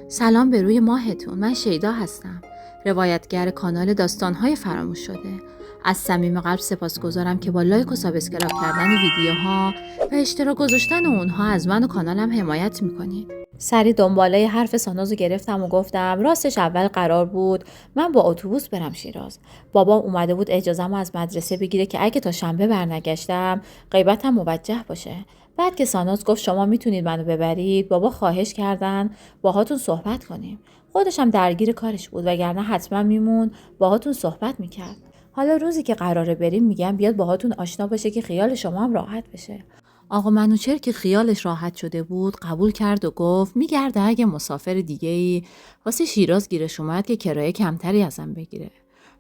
سلام به روی ماهتون. من شیدا هستم، روایتگر کانال داستان‌های فراموش شده. از صمیم قلب سپاسگزارم که با لایک و سابسکرایب کردن ویدیوها و اشتراک گذاشتن اونها از من و کانالم حمایت میکنید. سری دنباله حرف سانازو گرفتم و گفتم راستش اول قرار بود من با اتوبوس برم شیراز. بابا اومده بود اجازه‌مو از مدرسه بگیره که اگه تا شنبه برنگشتم غیبتم موجه باشه. بعد که ساناز گفت شما میتونید منو ببرید، بابا خواهش کردن باهاتون صحبت کنیم. خودش هم درگیر کارش بود وگرنه حتما میمون باهاتون صحبت میکرد. حالا روزی که قراره بریم میگم بیاد باهاتون آشنا باشه که خیال شما هم راحت بشه. آقا منوچهر که خیالش راحت شده بود قبول کرد و گفت میگرده اگه مسافر دیگه‌ای واسه شیراز گیرش اومد که کرایه کمتری ازم بگیره.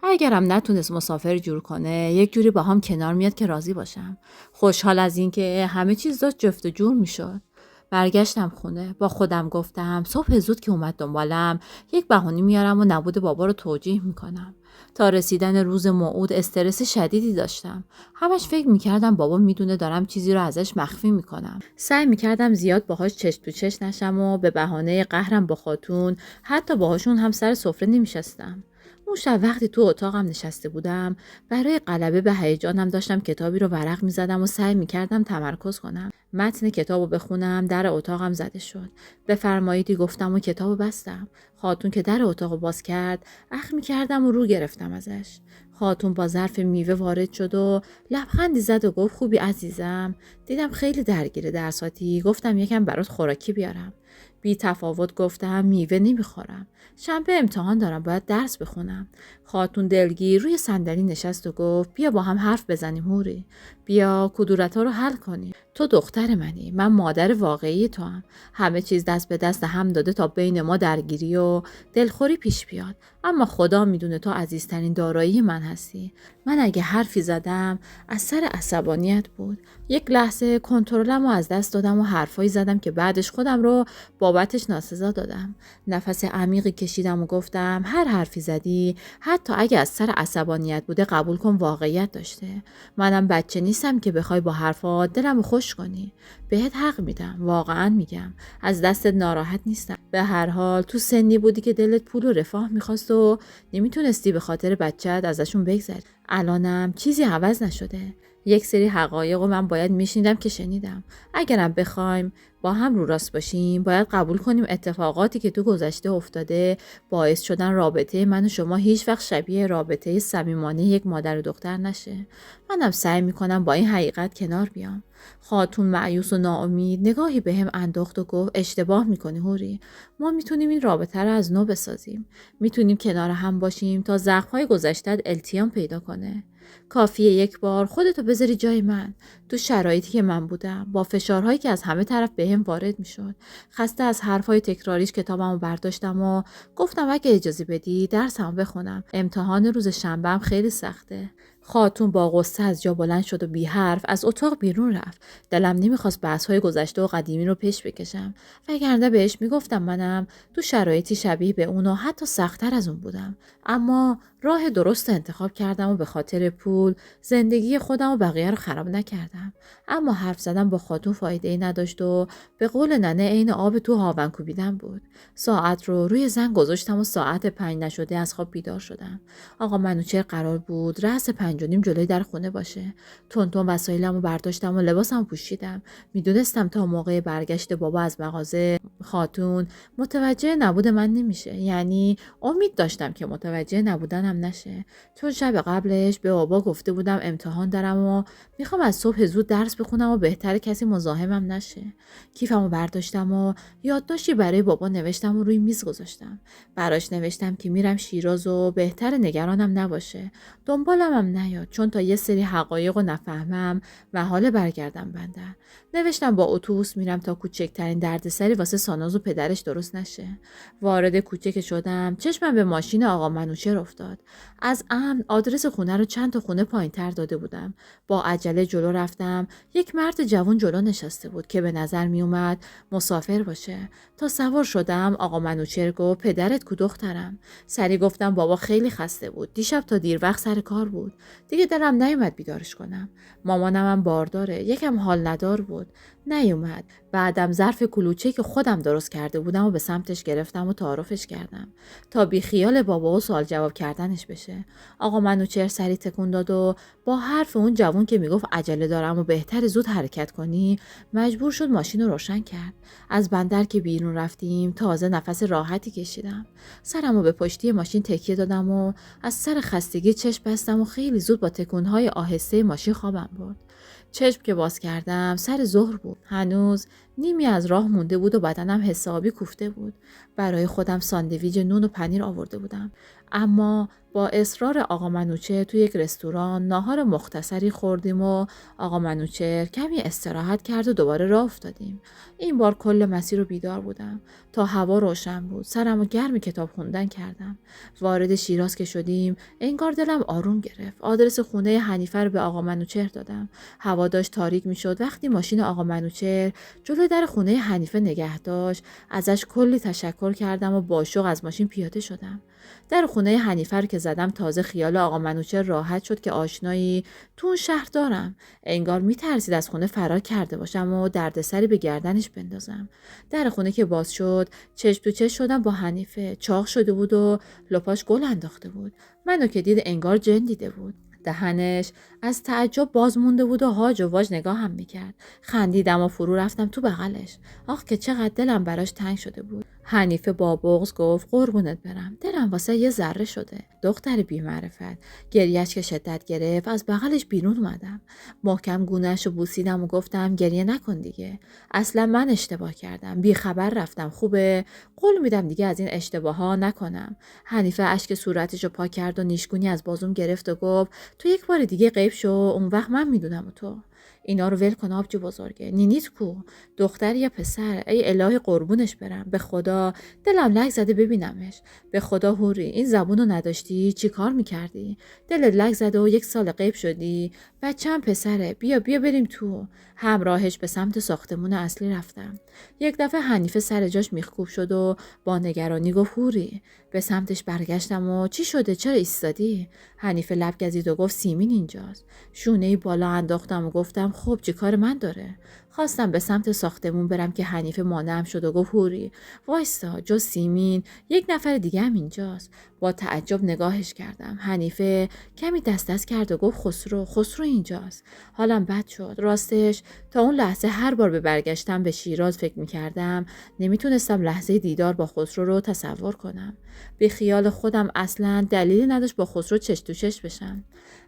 اگرم نتونست مسافر جور کنه یک جوری با هم کنار میاد که راضی باشم. خوشحال از این که همه چیز داشت جفت و جور میشد. برگشتم خونه، با خودم گفتم صبح زود که اومد دنبالم یک بهونه میارم و نبود بابا رو توجیه میکنم. تا رسیدن روز موعود استرس شدیدی داشتم. همش فکر میکردم بابا میدونه دارم چیزی رو ازش مخفی میکنم. سعی میکردم زیاد باهاش چش تو چش نشم و به بهانه قهرم با خاتون حتی باهاشون هم سر سفره نمیشستم. اون شب وقتی تو اتاقم نشسته بودم برای غلبه به هیجانم داشتم کتابی رو ورق میزدم و سعی میکردم تمرکز کنم. متن کتابو بخونم در اتاقم زده شد. بفرماییدی گفتم و کتابو بستم. خاتون که در اتاقو باز کرد اخم میکردم و رو گرفتم ازش. خاتون با ظرف میوه وارد شد و لبخندی زد و گفت خوبی عزیزم؟ دیدم خیلی درگیر درساتی، گفتم یکم برات خوراکی بیارم. بی تفاوت گفتم میوه نمیخورم. شنبه امتحان دارم، باید درس بخونم. خاتون دلگیر روی صندلی نشست و گفت بیا با هم حرف بزنیم هوری. بیا کدورتا رو حل کنیم. تو دختر منی، من مادر واقعی تو هم. همه چیز دست به دست هم داده تا بین ما درگیری و دلخوری پیش بیاد. اما خدا میدونه تو عزیزترین دارایی من هستی. من اگه حرفی زدم از سر عصبانیت بود. یک لحظه کنترلم رو از دست دادم و حرفایی زدم که بعدش خودم رو بابتش ناسزا دادم. نفس عمیقی کشیدم و گفتم هر حرفی زدی حتی اگه از سر عصبانیت بوده قبول کن واقعیت داشته. منم بچه نیستم که بخوای با حرفات دلمو خوش کنی. بهت حق میدم، واقعا میگم. از دستت ناراحت نیستم. به هر حال تو سنی بودی که دلت پول و رفاه میخواست و نمیتونستی به خاطر بچت ازشون بگذری. الانم چیزی عوض نشده. یک سری حقایق و من باید میشنیدم که شنیدم. اگرم بخوایم با هم رو راست باشیم باید قبول کنیم اتفاقاتی که تو گذشته افتاده باعث شدن رابطه من و شما هیچ وقت شبیه رابطه صمیمانه یک مادر و دختر نشه. منم سعی میکنم با این حقیقت کنار بیام. خاتون مایوس و ناامید نگاهی بهم انداخت و گفت اشتباه میکنی هوری. ما میتونیم این رابطه رو از نو بسازیم. میتونیم کنار هم باشیم تا زخم‌های گذشته‌ت التیام پیدا کنه. کافیه یک بار خودتو بذاری جای من، تو شرایطی که من بودم، با فشارهایی که از همه طرف بهم وارد میشد. خسته از حرفای تکراریش کتابمو برداشتم و گفتم اگه اجازه بدی درسمو بخونم. امتحان روز شنبهم خیلی سخته. خاتون با غصه از جا بلند شد و بی حرف از اتاق بیرون رفت. دلم نمیخواست بحث‌های گذشته و قدیمی رو پیش بکشم. وگرنه بهش میگفتم منم تو شرایطی شبیه به اون و حتی سخت‌تر از اون بودم. اما راه درست انتخاب کردم و به خاطر پول زندگی خودم و بقیه رو خراب نکردم. اما حرف زدن با خاتون فایده‌ای نداشت و به قول ننه عین آب تو هاون کوبیدن بود. ساعت رو روی زنگ گذاشتم و ساعت 5 نشده از خواب بیدار شدم. آقا منوچهر قرار بود رأس 5:30 جلوی در خونه باشه. تونتون وسایلمو برداشتم و لباسمو پوشیدم. میدونستم تا موقع برگشت بابا از مغازه خاتون متوجه نبود من نمیشه. یعنی امید داشتم که متوجه نبودنم نشه. چون شب قبلش به بابا گفته بودم امتحان دارم و میخوام از صبح زود درس بخونم و بهتر کسی مزاحمم نشه. کیفمو برداشتم و یادداشتی برای بابا نوشتم و روی میز گذاشتم. براش نوشتم که میرم شیراز و بهتر نگرانم نباشه. دنبالم هم نیاد چون تا یه سری حقایقو نفهمم و حال برگردم بندر. نوشتم با اتوبوس میرم تا کوچکترین دردسری واسه ساناز و پدرش درست نشه. وارد کوچه که شدم چشمم به ماشین آقا منوچهر افتاد. از امن آدرس خونه رو چند تا خونه پایین‌تر داده بودم. با عجله جلو رفتم. یک مرد جوان جلو نشسته بود که به نظر می اومد مسافر باشه. تا سوار شدم آقا منوچهر گفت پدرت کو دخترم؟ سری گفتم بابا خیلی خسته بود. دیشب تا دیر وقت سر کار بود. دیگه دلم نیومد بیدارش کنم. مامانم هم بارداره، یکم حال ندار بود، نیومد. بعدم ظرف کلوچه که خودم درست کرده بودم و به سمتش گرفتم و تعارفش کردم تا بی خیال بابا و سوال جواب کردنش بشه. آقا منوچهر سری تکون داد و با حرف اون جوون که میگفت عجله دارم و بهتر زود حرکت کنی مجبور شد ماشین رو روشن کرد. از بندر که بیرون رفتیم تازه نفس راحتی کشیدم. سرمو به پشتی ماشین تکیه دادم و از سر خستگی چشم بستم و خیلی زود با تکونهای آهسته ماشین خوابم برد. چشم که باز کردم سر ظهر بود. هنوز نیمی از راه مونده بود و بدنم حسابی کوفته بود. برای خودم ساندویچ نون و پنیر آورده بودم. اما با اصرار آقا منوچهر تو یک رستوران ناهار مختصری خوردیم و آقا منوچهر کمی استراحت کرد و دوباره راه افتادیم. این بار کل مسیر رو بیدار بودم تا هوا روشن بود. سرمو گرم کتاب خوندن کردم. وارد شیراز که شدیم انگار دلم آروم گرفت. آدرس خونه حنیفه رو به آقا منوچهر دادم. هوا داشت تاریک میشد. وقتی ماشین آقا منوچهر جلوی در خونه حنیفه نگه داشت ازش کلی تشکر کردم و با شوق از ماشین پیاده شدم. در خونه حنیفه رو که زدم تازه خیال آقا منوچهر راحت شد که آشنایی تو اون شهر دارم. انگار میترسید از خونه فرار کرده باشم و دردسری به گردنش بندازم. در خونه که باز شد چشم تو چشم شدم با حنیفه. چاق شده بود و لپاش گل انداخته بود. منو که دید انگار جن دیده بود. دهنش از تعجب باز مونده بود و هاج و واج نگاهم میکرد. خندیدم و فرو رفتم تو بغلش. آخ که چقدر دلم براش تنگ شده بود. حنیفه با بغض گفت قربونت برم، دلم واسه یه ذره شده. دختر بی معرفت. گریهش که شدت گرفت از بغلش بیرون اومدم. محکم گونه‌اش رو بوسیدم و گفتم گریه نکن دیگه. اصلا من اشتباه کردم. بی خبر رفتم. خوبه؟ قول میدم دیگه از این اشتباه‌ها نکنم. حنیفه اشک صورتش رو پاک کرد و نیشگونی از بازوم گرفت و گفت تو یک بار دیگه غیب شو، اون وقت من میدونم و تو. اینا رو ول کن آبجو بزرگه. نینیت کو؟ دختر یا پسر؟ ای الهی قربونش برم. به خدا دلم لک زده ببینمش. به خدا هوری این زبونو نداشتی چی کار میکردی؟ دلت لک زده و 1 سال غیب شدی؟ بچه‌م پسره. بیا بریم تو. همراهش به سمت ساختمون اصلی رفتم. یک دفعه حنیفه سر جاش میخکوب شد و با نگرانی گفت هوری. به سمتش برگشتم و چی شده؟ چرا ایستادی؟ حنیفه لب گزید و گفت سیمین اینجاست. شونه بالا انداختم و گفتم خب چی کار من داره؟ خواستم به سمت ساختمون برم که حنیفه مانعم شد و گفت هوری وایستا، جز سیمین 1 نفر دیگه هم اینجاست. با تعجب نگاهش کردم. حنیفه کمی دست کرد و گفت خسرو اینجاست. حالم بد شد. راستش تا اون لحظه هر بار به برگشتم به شیراز فکر می‌کردم نمیتونستم لحظه دیدار با خسرو رو تصور کنم. به خیال خودم اصلاً دلیلی نداشت با خسرو چش تو چش بشم.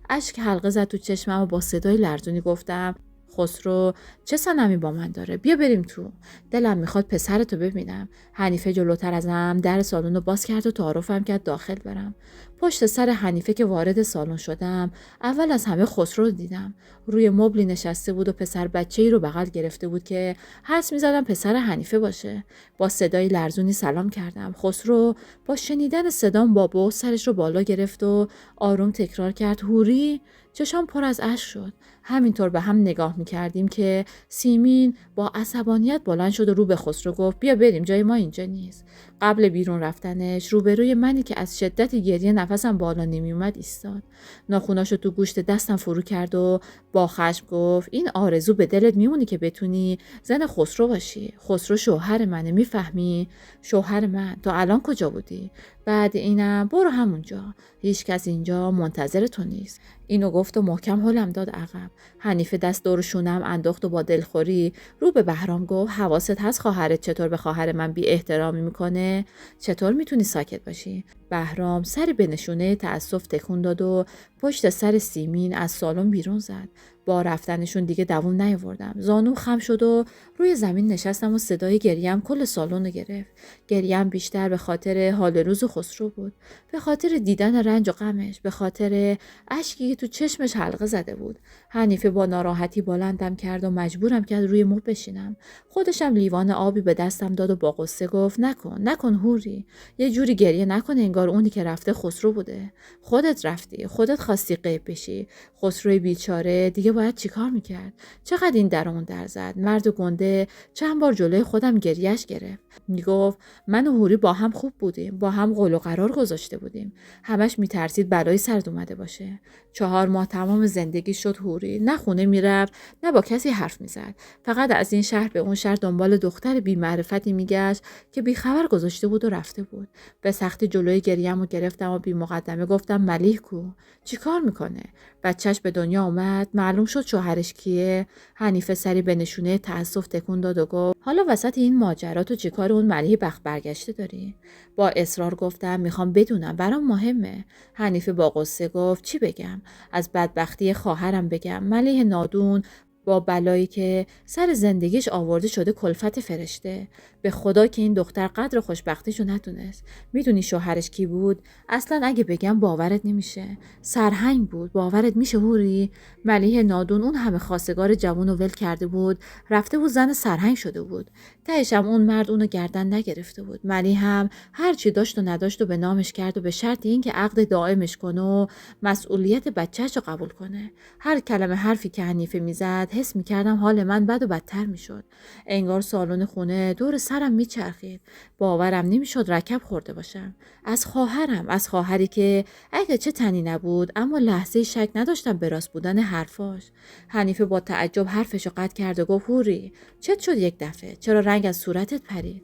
اشک حلقه زد تو چشمم و با صدای لرزونی گفتم خسرو چه صنمی با من داره؟ بیا بریم تو. دلم میخواد پسرتو ببینم. حنیفه جلوتر ازم در سالن رو باز کرد و تعارفم کرد داخل برم. پشت سر حنیفه که وارد سالن شدم اول از همه خسرو رو دیدم. روی مبلی نشسته بود و پسر بچه‌ای رو بغل گرفته بود که حدس می‌زدم پسر حنیفه باشه. با صدای لرزونی سلام کردم. خسرو با شنیدن صدام با سرش رو بالا گرفت و آروم تکرار کرد هوری. چشام پر از اشک شد. همینطور به هم نگاه می‌کردیم که سیمین با عصبانیت بلند شد و رو به خسرو گفت بیا بریم، جای ما اینجا نیست. قبل بیرون رفتنش روبروی منی که از شدت گریه نفسم بالا نمیومد ایستاد. ناخوناشو تو گوشت دستم فرو کرد و با خشم گفت این آرزو به دلت میمونی که بتونی زن خسرو باشی؟ خسرو شوهر منه، میفهمی؟ شوهر من. تو الان کجا بودی؟ بعد اینم برو همونجا. هیچ کس اینجا منتظر تو نیست. اینو گفت و محکم هلم داد عقب. حنیفه دست دور شونم انداخت و با دلخوری رو به بهرام گفت حواست هست خواهرت چطور به خواهر من بی احترامی میکنه؟ چطور میتونی ساکت باشی؟ بهرام سری به نشونه تأسف تکون داد و پشت سر سیمین از سالن بیرون زد. با رفتنشون دیگه دووم نیاوردم. زانو خم شد و روی زمین نشستم و صدای گریم کل سالن رو گرفت. گریم بیشتر به خاطر حال روز خسرو بود، به خاطر دیدن رنج و غمش، به خاطر اشکی که تو چشمش حلقه زده بود. حنیفه با ناراحتی بلندم کرد و مجبورم کرد روی مبل بشینم. خودشم لیوان آبی به دستم داد و با غصه گفت نکن هوری. یه جوری گریه نکن انگار اونی که رفته خسرو بوده. خودت رفتی، خودت خواستی غیب بشی. خسروی بیچاره دیگه باید چیکار میکرد؟ چقدر این در اون در زد. مرد گنده چند بار جلوی خودم گریهش گرفت. میگفت من و حوری با هم خوب بودیم، با هم قول و قرار گذاشته بودیم. همش میترسید بلایی سرت اومده باشه. 4 ماه تمام زندگی شد حوری نه خونه میرفت نه با کسی حرف میزد. فقط از این شهر به اون شهر دنبال دختر بی معرفتی میگشت که بی خبر گذاشته بود و رفته بود. به سختی جلوی گریه‌مو گرفتم و بی مقدمه گفتم ملیح کو؟ چیکار میکنه؟ بچهش به دنیا اومد، معلوم شد شوهرش کیه. حنیفه سری به نشونه تأسف تکون داد و گفت حالا وسط این ماجرا تو چیکار اون ملیح بخت برگشته داری؟ با اصرار گفتم میخوام بدونم، برام مهمه. حنیفه با غصه گفت چی بگم؟ از بدبختی خواهرم بگم؟ ملیح نادون با بلایی که سر زندگیش آورده شده کلفت فرشته. به خدا که این دختر قدر خوشبختیشو نتونست. میدونی شوهرش کی بود؟ اصلا اگه بگم باورت نمیشه. سرهنگ بود. باورت میشه حوری؟ ملیح نادون اون همه خواستگار جوون رو ول کرده بود، رفته بود زن سرهنگ شده بود. تهش هم اون مرد اونو گردن نگرفته بود. ملیح هم هر چی داشت و نداشت و به نامش کرد و به شرط اینکه عقد دائمش کنه و مسئولیت بچه‌ش رو قبول کنه. هر کلمه حرفی که حنیفه میزد حس میکردم حال من بد و بدتر میشد. انگار سالن خونه دور سرم میچرخید. باورم نمیشد رکب خورده باشم. از خواهرم، از خواهری که اگه چه تنی نبود اما لحظه شک نداشتم به راست بودن حرفاش. حنیفه با تعجب حرفشو قطع کرد و گفت حوری چت شد یک دفعه؟ چرا رنگ از صورتت پرید؟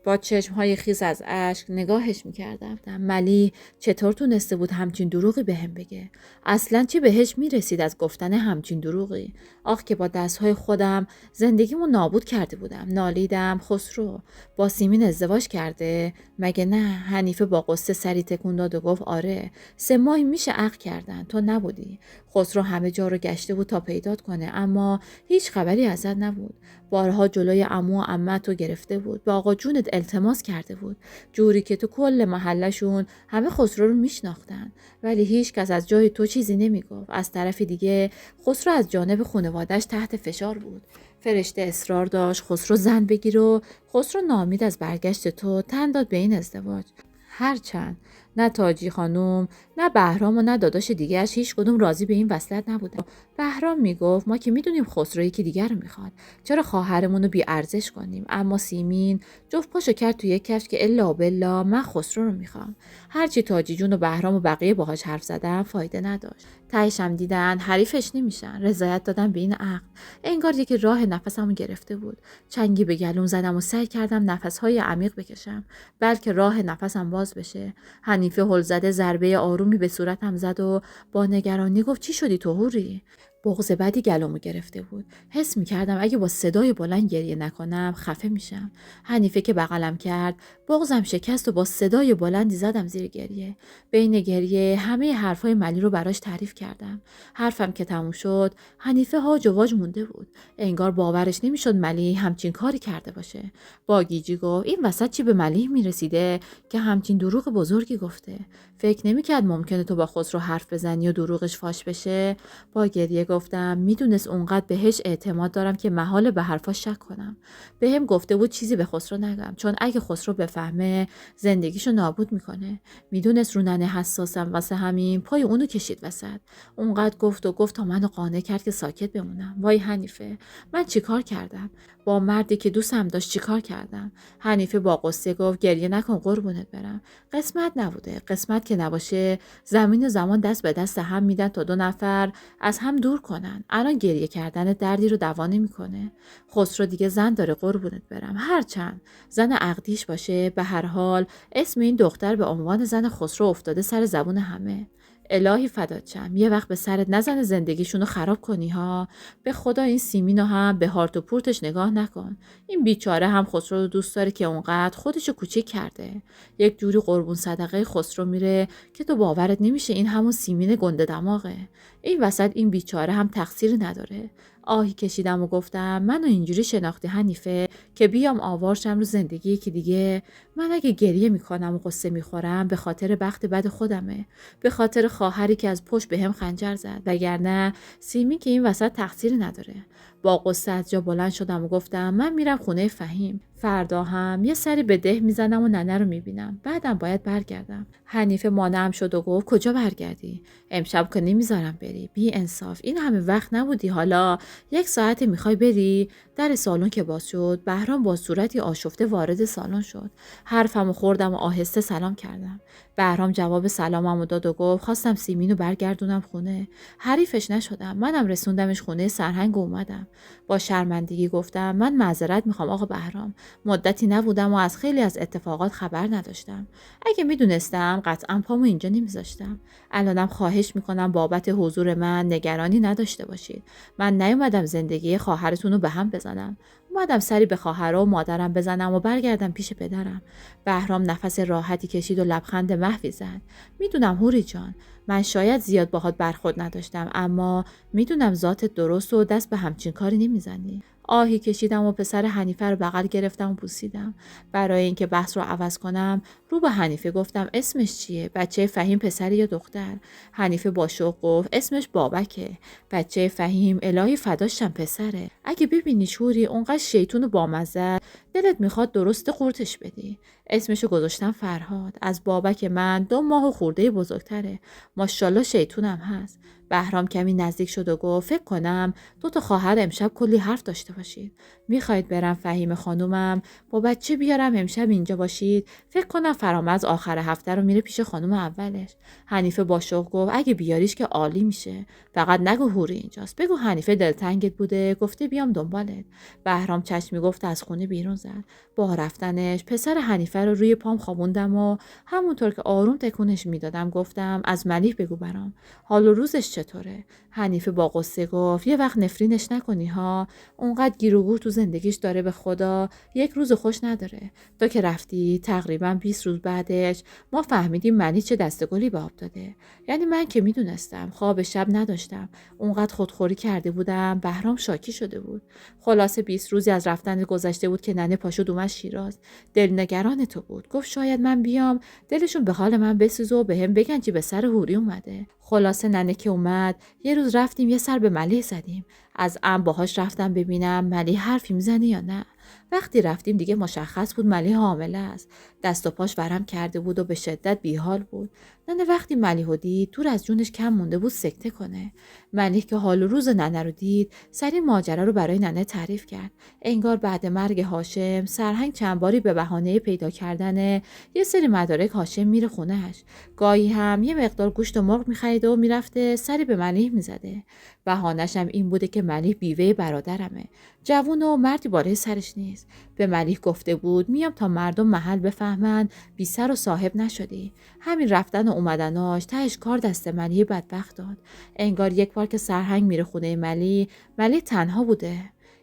با چشمهای خیس از اشک نگاهش میکردم. ملیح چطور تونسته بود همچین دروغی بهم بگه؟ اصلا چی بهش میرسید از گفتن همچین دروغی؟ آخ که با دستهای خودم زندگیمو نابود کرده بودم. نالیدم خسرو با سیمین ازدواج کرده؟ مگه نه؟ حنیفه با قصه سری تکون داد و گفت آره 3 ماهی میشه عقد کردن، تو نبودی. خسرو همه جا رو گشته بود تا پیدات کنه اما هیچ خبری ازت نبود. بارها جلوی عمو و عمت رو گرفته بود، با آقا جونت التماس کرده بود، جوری که تو کل محلشون همه خسرو رو میشناختن، ولی هیچ کس از جای تو چیزی نمیگفت. از طرف دیگه خسرو از جانب خانواده‌اش تحت فشار بود. فرشته اصرار داشت خسرو زن بگیر و خسرو ناامید از برگشت تو تن داد به این ازدواج. هرچند نه تاجی خانوم نه بهرام و نه داداش دیگه‌اش هیچ کدوم راضی به این وصلت نبودن. بهرام میگفت ما که میدونیم خسرو یکی دیگر رو میخواد، چرا خواهرمون رو بی ارزش کنیم؟ اما سیمین جفت پاشو کرد توی یک کفش که الا بالله من خسرو رو میخوام. هرچی تاجی جون و بهرام و بقیه باهاش حرف زدن فایده نداشت. تهش هم دیدن حریفش نمیشن، رضایت دادن به این عقد. انگار یکی راه نفسمو گرفته بود. چنگی به گلوم زدم و سعی کردم نفسهای عمیق بکشم بلکه راه نفسم باز بشه. حنیفه هل زده ضربه آرومی به صورتم زد و با نگرانی گفت چی شدی تو حوری؟ بغض بدی گلومو گرفته بود. حس می‌کردم اگه با صدای بلند گریه نکنم خفه میشم. حنیفه که بغلم کرد بغضم شکست و با صدای بلندی زدم زیر گریه. بین گریه همه حرفای ملی رو براش تعریف کردم. حرفم که تموم شد حنیفه هاج و واج مونده بود. انگار باورش نمیشد ملی همچین کاری کرده باشه. با گیجی گفت این وسط چی به ملی میرسیده که همچین دروغ بزرگی گفته؟ فکر نمی‌کرد ممکنه تو با خسرو حرف بزنی و دروغش فاش بشه. با گریه گفتم میدونست اونقدر بهش اعتماد دارم که محاله به حرفاش شک کنم. بهم گفته بود چیزی به خسرو نگم چون اگه خسرو بفهمه زندگیشو نابود میکنه. میدونست رو ننه حساسم واسه همین پای اونو کشید وسط. اونقدر گفت و گفت تا منو قانع کرد که ساکت بمونم. وای حنیفه من چیکار کردم؟ با مردی که دوستم داشت چیکار کردم؟ حنیفه با غصه گفت گریه نکن قربونت برم. قسمت نبوده. قسمت که نباشه زمین و زمان دست به دست هم میدن تا 2 نفر از هم دور کنن. الان گریه کردن دردی رو دوا نمیکنه. خسرو دیگه زن داره قربونت برم. هرچند زن عقدیش باشه به هر حال اسم این دختر به عنوان زن خسرو افتاده سر زبون همه. الهی فدات شم یه وقت به سرت نزنه زندگیشونو خراب کنی ها. به خدا این سیمینو هم به هارت و پورتش نگاه نکن. این بیچاره هم خسرو رو دوست داره که اونقدر خودشو کوچیک کرده. یک جوری قربون صدقه خسرو میره که تو باورت نمیشه این همون سیمین گنده دماغه. این وسط این بیچاره هم تقصیری نداره. آهی کشیدم و گفتم منو اینجوری شناختی حنیفه که بیام آوارشم رو زندگی که دیگه من اگه گریه میکنم و قصه میخورم به خاطر بخت بد خودمه، به خاطر خواهری که از پشت بهم خنجر زد، وگرنه سیمی که این وسط تقصیری نداره. با قصه از جا بلند شدم و گفتم من میرم خونه فهیم. فردا هم یه سری به ده میزنم و ننه رو میبینم. بعدم باید برگردم. حنیفه مانعم شد و گفت کجا برگردی؟ امشب که نمیذارم بری. بی انصاف این همه وقت نبودی حالا 1 ساعت میخوای بری؟ در سالن که باز شد، بهرام با صورتی آشفته وارد سالن شد. حرفمو خوردم و آهسته سلام کردم. بهرام جواب سلاممو داد و گفت خواستم سیمینو برگردونم خونه. حریفش نشدم. منم رسوندمش خونه سرهنگ و اومدم. با شرمندگی گفتم من معذرت میخوام آقا بهرام. مدتی نبودم و از خیلی از اتفاقات خبر نداشتم. اگه میدونستم قطعا پامو اینجا نمیذاشتم. الانم خواهش میکنم بابت حضور من نگرانی نداشته باشید. من نیومدم زندگی خواهرتون رو به هم بزنم. اومدم سری به خواهر و مادرم بزنم و برگردم پیش پدرم. بهرام نفس راحتی کشید و لبخند محوی زد. میدونم هوری جان، من شاید زیاد باهات برخورد نداشتم، اما میدونم ذاتت درست و دست به همچین کاری نمیزنی. آهی کشیدم و پسر حنیفه رو بغل گرفتم و بوسیدم. برای اینکه بحث رو عوض کنم رو به حنیفه گفتم اسمش چیه؟ بچه فهیم پسر یا دختر؟ حنیفه با شوق گفت اسمش بابکه. بچه فهیم الهی فداشم پسره. اگه ببینی شوری اونقدر شیطون و بامزه، دلت میخواد درست قورتش بدی. اسمشو گذاشتم فرهاد. از بابک من 2 ماه و خورده بزرگتره. ماشاءالله شیطونم هست. بهرام کمی نزدیک شد و گفت فکر کنم 2 تا خواهر امشب کلی حرف داشته باشید. میخواید برم فهیم خانومم با بچه بیارم امشب اینجا باشید؟ فکر کنم فرامرز آخر هفته رو میره پیش خانوم اولش. حنیفه با شوق گفت اگه بیاریش که عالی میشه. فقط نگو هوری اینجاست. بگو حنیفه دلتنگت بوده گفته بیام دنبالت. بهرام چشمی گفت از خونه بیرون زد. با رفتنش پسر حنیفه رو روی پام خوابوندم و همونطور که آروم تکونش میدادم گفتم از ملیح بگو برام. حال و روزش چطوره؟ حنیفه با غصه گفت یه وقت نفرینش نکنی ها. اونقدر گیر و گور تو زندگیش داره به خدا یک روز خوش نداره. تو که رفتی تقریبا 20 روز بعدش ما فهمیدیم ملیح چه دستگلی به آب داده. یعنی من که میدونستم خواب شب نداشتم. اونقدر خودخوری کرده بودم بهرام شاکی شده بود. خلاصه 20 روزی از رفتن گذشته بود که ننه پاشد اومد شیراز. دلنگران تو بود. گفت شاید من بیام دلشون به حال من بسوزه و بهم بگن چی به سر هوری اومده. خلاصه ننه که اومد یه روز رفتیم یه سر به ملیح زدیم. از عم باهاش رفتم ببینم ملیح حرفی میزنه یا نه. وقتی رفتیم دیگه مشخص بود ملیح حامله است. دست و پاش ورم کرده بود و به شدت بیحال بود. ننه وقتی ملیحو دید دور از جونش کم مونده بود سکته کنه. ملیح که حال و روز ننه رو دید سری ماجرا رو برای ننه تعریف کرد. انگار بعد مرگ هاشم سرهنگ چند باری به بهانه پیدا کردن یه سری مدارک هاشم میره خونه‌اش. گاهی هم یه مقدار گوشت و مرغ می‌خریده و میرفته سری به ملیح میزده. بهانه‌ش هم این بوده که ملیح بیوه برادرمه. جوون و مردی بالای سرش نیست. به ملیح گفته بود میام تا مردم محل بفهمن بی سر و صاحب نشدی. همین رفتن و اومدناش تهش کار دست ملیح بدبخت داد. انگار یک بار که سرهنگ میره خونه ملیح تنها بوده.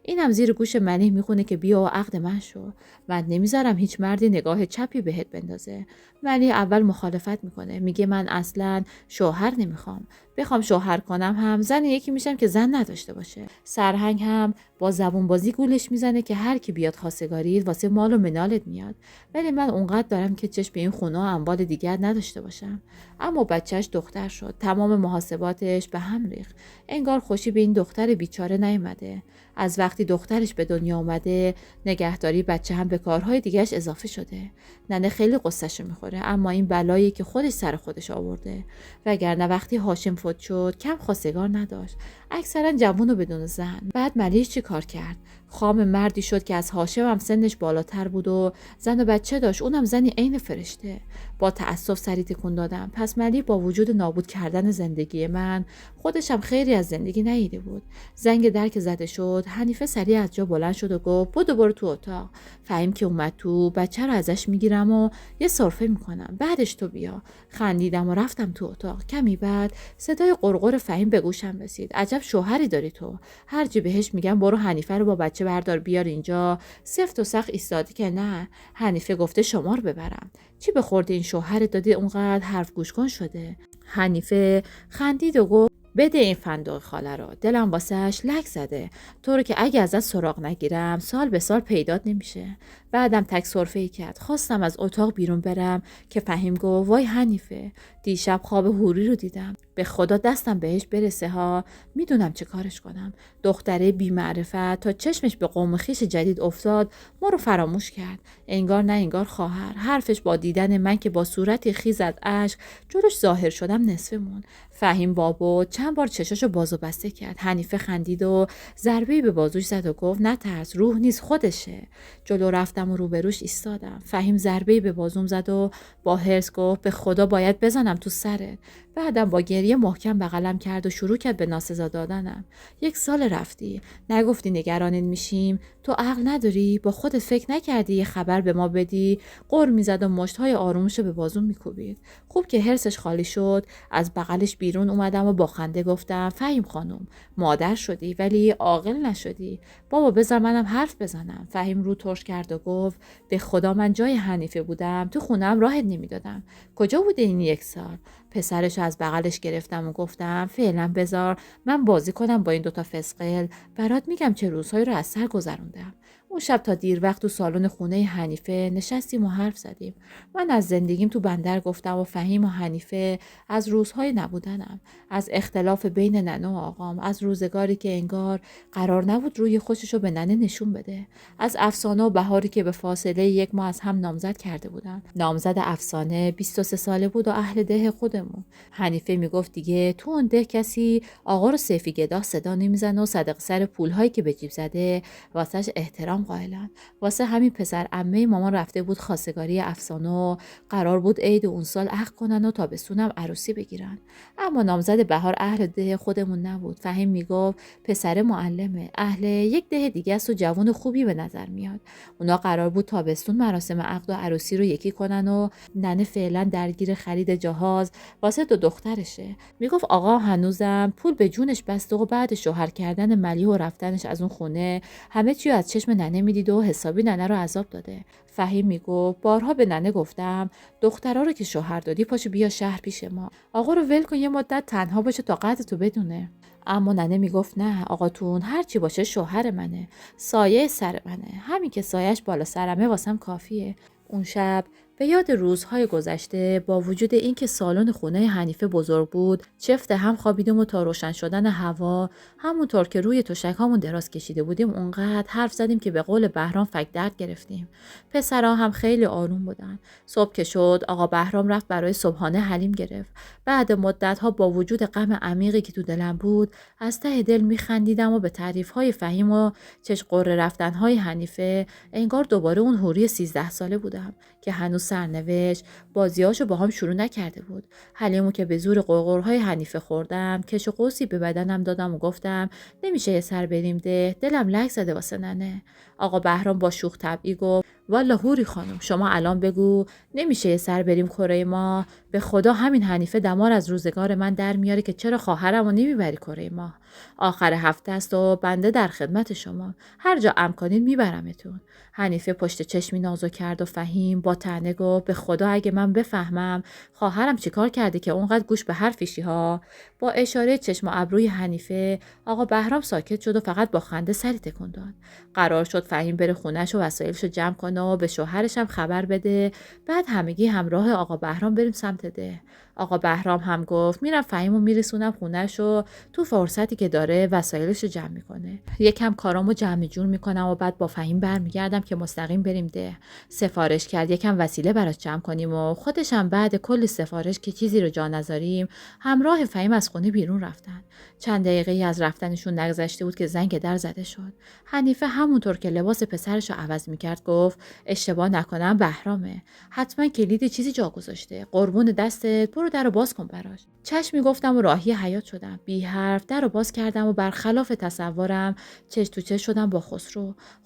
اینم زیر گوش ملیح میخونه که بیا و عقد من شو. من نمیذارم هیچ مردی نگاه چپی بهت بندازه. ملیح اول مخالفت میکنه. میگه من اصلا شوهر نمیخوام. بخوام شوهر کنم هم زن یکی میشم که زن نداشته باشه. سرهنگ هم با زبون بازی گولش میزنه که هر کی بیاد خواستگاریت واسه مال و منالت میاد. ولی من اونقدر دارم که چشم به این خونه و اموال دیگر نداشته باشم. اما بچهش دختر شد. تمام محاسباتش به هم ریخت. انگار خوشی به این دختر بیچاره نیومده. از وقتی دخترش به دنیا اومده نگهداری بچه هم به کارهای دیگهش اضافه شده. ننه خیلی قصه‌شو میخوره، اما این بلایی که خودش سر خودش آورده. وگرنه وقتی هاشم فوت شد کم خواستگار نداشت. اکثرا جوون و بدون زن. بعد ملیح چی کار کرد؟ خام مردی شد که از هاشم هم سنش بالاتر بود و زن و بچه داشت. اونم زنی عین فرشته. با تأسف سری تکون دادم. پس ملیح با وجود نابود کردن زندگی من خودش هم خیری از زندگی ندیده بود. زنگ در که زده شد حنیفه سریع از جا بلند شد و گفت برو تو اتاق. فهیم که اومد تو بچه رو ازش میگیرم و یه سرفه میکنم. بعدش تو بیا. خندیدم و رفتم تو اتاق. کمی بعد صدای قرقر فهیم به گوشم رسید. عجب شوهری داری تو. هرچی بهش میگم برو حنیفه رو با بچه بردار بیار اینجا. سفت و سخت ایستادی که نه. حنیفه گفته شما رو ببرم. چی به خورد این شوهر دادی اونقدر حرف گوش کن شده؟ حنیفه خندید و گفت بده این فندق خاله رو. دلم واسهش لک زده. تو رو که اگه ازت سراغ نگیرم سال به سال پیدات نمیشه. بعدم تک سرفه‌ای کرد. خواستم از اتاق بیرون برم که فهیم گفت وای حنیفه دیشب خواب هوری رو دیدم. به خدا دستم بهش برسه ها. میدونم چه کارش کنم. دختره بی معرفت تا چشمش به قوم خویش جدید افتاد ما رو فراموش کرد. انگار نه انگار خواهر. حرفش با دیدن من که با صورتی خیز از اشک جلوش ظاهر شدم نصفه مون. فهیم بابا چند چند بار چشاشو باز و بسته کرد. حنیفه خندید و ضربه‌ای به بازوش زد و گفت نترس، روح نیست خودشه. جلو رفتم و روبروش ایستادم. فهیم ضربه‌ای به بازوم زد و با حرص گفت به خدا باید بزنم تو سرت. بعدم با گریه محکم بغلم کرد و شروع کرد به ناسزا دادنم. 1 سال رفتی، نگفتی نگرانت میشیم؟ تو عقل نداری؟ با خودت فکر نکردی یه خبر به ما بدی؟ غر میزد و مشت‌های آرومشو به بازوم میکوبید. خوب که حرصش خالی شد، از بغلش بیرون اومدم و با خنده گفتم فهیم خانم، مادر شدی ولی عاقل نشدی. بابا بذار منم حرف بزنم. فهیم رو ترش کرد و گفت به خدا من جای حنیفه بودم تو خونم راهت نمیدادم. کجا بوده این 1 سال؟ پسرشو از بغلش گرفتم و گفتم فعلا بذار من بازی کنم با این 2 تا فسقل، برات میگم چه روزهایی رو از سر گذروندم. اون شب تا دیر وقت تو سالن خونه حنیفه نشستیم و حرف زدیم. من از زندگیم تو بندر گفتم و فهیم و حنیفه از روزهای نبودنم، از اختلاف بین ننه و آقام، از روزگاری که انگار قرار نبود روی خودشو به ننه نشون بده، از افسانه و بهاری که به فاصله 1 ماه از هم نامزد کرده بودن. نامزد افسانه 23 ساله بود و اهل ده خودمون. حنیفه میگفت دیگه تو اون ده کسی آقا رو سیفی گدا صدا نمیزنه و صدق سر پولهایی که به جیب زده واسش احترام قائلن. واسه همین پسر عمه مامان رفته بود خواستگاری افسانه و قرار بود عید اون سال عقد کنن و تابستونم عروسی بگیرن. اما نامزد بهار اهل ده خودمون نبود. فهیم میگفت پسر معلمه، اهل یک ده دیگه است و جوان خوبی به نظر میاد. اونا قرار بود تابستون مراسم عقد و عروسی رو یکی کنن و ننه فعلا درگیر خرید جهاز واسه 2 دخترشه. میگفت آقا هنوزم پول به جونش بسته و بعد شوهر کردن ملیح و رفتنش از اون خونه همه چیو از چشم ننه میدید و حسابی ننه رو عذاب داده. فهیم میگفت بارها به ننه گفتم دخترا رو که شوهر دادی پاشو بیا شهر پیش ما، آقا رو ول کن یه مدت تنها باشه تا قدرتو بدونه. اما ننه میگفت نه آقاتون هر چی باشه شوهر منه، سایه سر منه، همین که سایش بالا سرمه واسم کافیه. اون شب به یاد روزهای گذشته با وجود اینکه سالن خونه حنیفه بزرگ بود، چفت هم خوابیدیم و تا روشن شدن هوا همونطور که روی تشک‌هامون دراز کشیده بودیم اونقدر حرف زدیم که به قول بهرام فک درد گرفتیم. پسرها هم خیلی آروم بودن. صبح که شد آقا بهرام رفت برای صبحانه حلیم گرفت. بعد مدت‌ها با وجود غم عمیقی که تو دلم بود از ته دل میخندیدم و به تعریف‌های فهیم و چش قره رفتن‌های حنیفه انگار دوباره اون حوری 13 ساله بودم که هنوز سرنوشت بازیاشو با هم شروع نکرده بود. حلیمو که به زور قرقرهای حنیفه خوردم کش و قوسی به بدنم دادم و گفتم نمیشه یه سر بریم ده، دلم لک زده واسه ننه. آقا بهرام با شوخ طبعی گفت والا هوری خانم شما الان بگو نمیشه یه سر بریم کره ماه؟ به خدا همین حنیفه دمار از روزگار من در میاره که چرا خواهرمو نمیبری کره ماه. آخر هفته است و بنده در خدمت شما، هر جا امکانید میبرمتون. حنیفه پشت چشمی نازو کرد و فهیم با طعنه گفت به خدا اگه من بفهمم خواهرم چیکار کرده که اونقدر گوش به حرفیشی ها. با اشاره چشم و ابروی حنیفه آقا بهرام ساکت شد و فقط با خنده سری تکون داد. قرار شد فهیم بره خونه‌ش و وسایلشو جمع کنه و به شوهرش هم خبر بده، بعد همگی همراه آقا بهرام بریم سمت ده. آقا بهرام هم گفت میرم فهیمو میرسونم خونه‌ش و تو فرصتی که داره وسایلشو جمع میکنه. یکم کارامو جمع جور میکنم و بعد با فهیم برمیگردم که مستقیم بریم ده. سفارش کرد یکم وسیله براش جمع کنیم و خودش هم بعد کلی سفارش که چیزی رو جا نذاریم همراه فهیم از خونه بیرون رفتن. چند دقیقه از رفتنشون نگذشته بود که زنگ در زده شد. حنیفه همونطور که لباس پسرش رو عوض میکرد گفت اشتباه نکنم بهرامه، حتما کلید چیزی جا گذاشته، قربون دستت برو درو باز کن براش. چشمی گفتم و راهی حیاط شدم. بی حرف درو باز کردم و برخلاف تصورم چش تو چش شدم با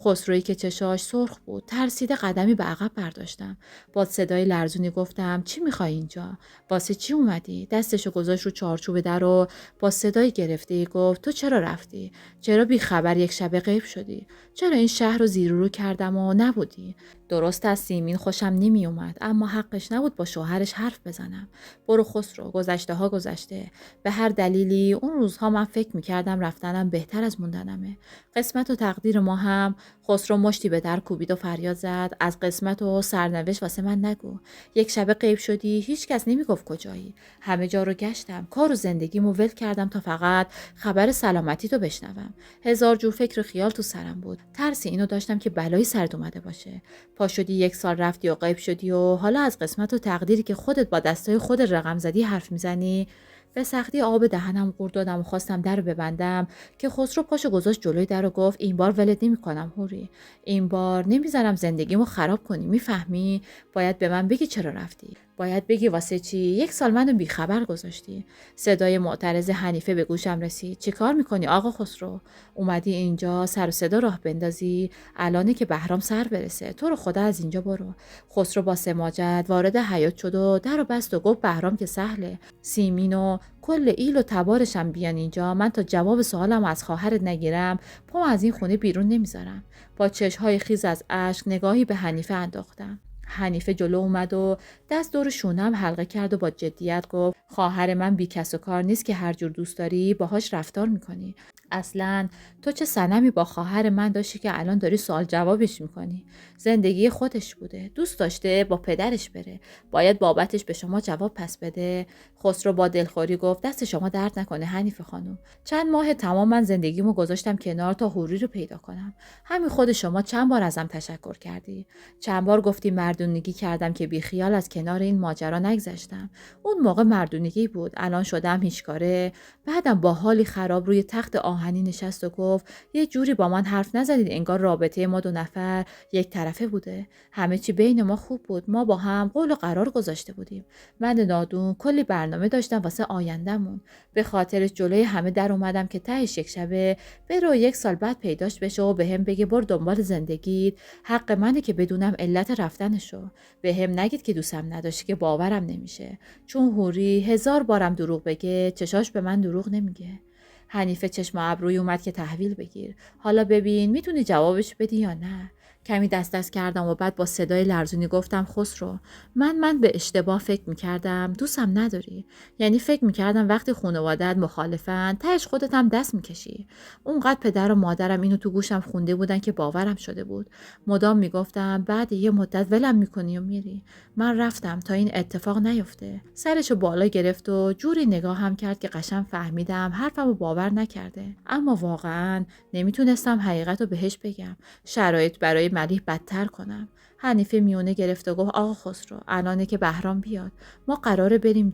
خسرویی که چشاش سرخ بود. ترسیده قدمی به عقب برداشتم. با صدای لرزونی گفتم چی میخوای اینجا؟ واسه چی اومدی؟ دستشو گذاشت رو چارچوب در و با صدای گرفته‌ای گفت تو چرا رفتی؟ چرا بی خبر یک شب غیب شدی؟ چرا این شهر رو زیر و رو کردم و نبودی؟ درست از سیمین خوشم نمی اومد اما حقش نبود با شوهرش حرف بزنم. برو خسرو، گذشته ها گذشته. به هر دلیلی اون روزها من فکر میکردم رفتنم بهتر از موندنمه. قسمت و تقدیر ما هم. خسرو مشتی به در کوبید و فریاد زد از قسمت و سرنوشت واسه من نگو. یک شب غیب شدی، هیچ کس نمیگفت کجایی. همه جا رو گشتم، کار و زندگیمو ول کردم تا فقط خبر سلامتی تو بشنوم. هزار جور فکر و خیال تو سرم بود. ترس اینو داشتم که بلایی سرت اومده باشه. پا شدی 1 سال رفتی و غیب شدی و حالا از قسمت و تقدیری که خودت با دستای خودت رقم زدی حرف میزنی. به سختی آب دهنم قورت دادم و خواستم در رو ببندم که خسرو پاشو گذاشت جلوی در و گفت این بار ولت نمی‌کنم هوری. این بار نمیذارم زندگیمو خراب کنی، میفهمی؟ باید به من بگی چرا رفتی. باید بگی واسه چی 1 سال منو بیخبر گذاشتی. صدای معترض حنیفه به گوشم رسید. چیکار میکنی آقا خسرو؟ اومدی اینجا سر و صدا راه بندازی؟ الانه که بهرام سر برسه. تو رو خدا از اینجا برو. خسرو با سماجت وارد حیاط شد و در رو بست و گفت بهرام که سهله. سیمین و کل ایل و تبارشم بیان اینجا، من تا جواب سوالم از خواهرت نگیرم پام از این خونه بیرون نمیذارم. با چشم‌های خیز از اشک نگاهی به حنیفه انداختم. حنیفه جلو اومد و دست دور شونم حلقه کرد و با جدیت گفت خواهر من بی کس و کار نیست که هر جور دوست داری باهاش رفتار میکنی. اصلاً تو چه صنمی با خواهر من داشتی که الان داری سوال جوابش میکنی؟ زندگی خودش بوده، دوست داشته با پدرش بره، باید بابتش به شما جواب پس بده. خسرو با دلخوری گفت دست شما درد نکنه حنیفه خانم. چند ماه تمام من زندگیمو گذاشتم کنار تا حوری رو پیدا کنم. همین خود شما چند بار ازم تشکر کردی، چند بار گفتی مردونگی کردم که بی خیال از کنار این ماجرا نگذشتم. اون موقع مردونگی بود، الان شدم هیچ کاره. بعدم با حالی خراب روی تخت آهنی نشست و گفت یه جوری با من حرف نزدید انگار رابطه ما 2 نفر یک طرفه بوده. همه چی بین ما خوب بود، ما با هم قول و قرار گذاشته بودیم. من نادون کلی برنامه داشتم واسه آینده‌مون. به خاطرش جلوی همه در اومدم که تهش یک شبه برو 1 سال بعد پیداش بشه و بهم بگه برو دنبال زندگیت، حق منه که بدونم علت رفتنشو. بهم نگید که دوستم نداشتی که باورم نمیشه. چون هوری 1000 بارم دروغ بگه چشاش به من دروغ نمیگه. حنیفه چشم ابروی اومد که تحویل بگیر. حالا ببین میتونی جوابش بدی یا نه؟ کمی دست کردم و بعد با صدای لرزونی گفتم خسرو من به اشتباه فکر میکردم دوستم نداری. یعنی فکر میکردم وقتی خانواده‌ات مخالفن تهش خودت هم دست میکشی. اونقدر پدر و مادرم اینو تو گوشم خونده بودن که باورم شده بود. مدام میگفتم بعد یه مدت ولم میکنی و میری. من رفتم تا این اتفاق نیفته. سرشو بالا گرفت و جوری نگاهم کرد که قشنگ فهمیدم حرفمو باور نکرده. اما واقعا نمیتونستم حقیقتو بهش بگم. شرایط برای ملیح بدتر کنم. حنیفه میونه گرفت و گفت آقا خسرو الانه که بهرام بیاد ما قراره بریم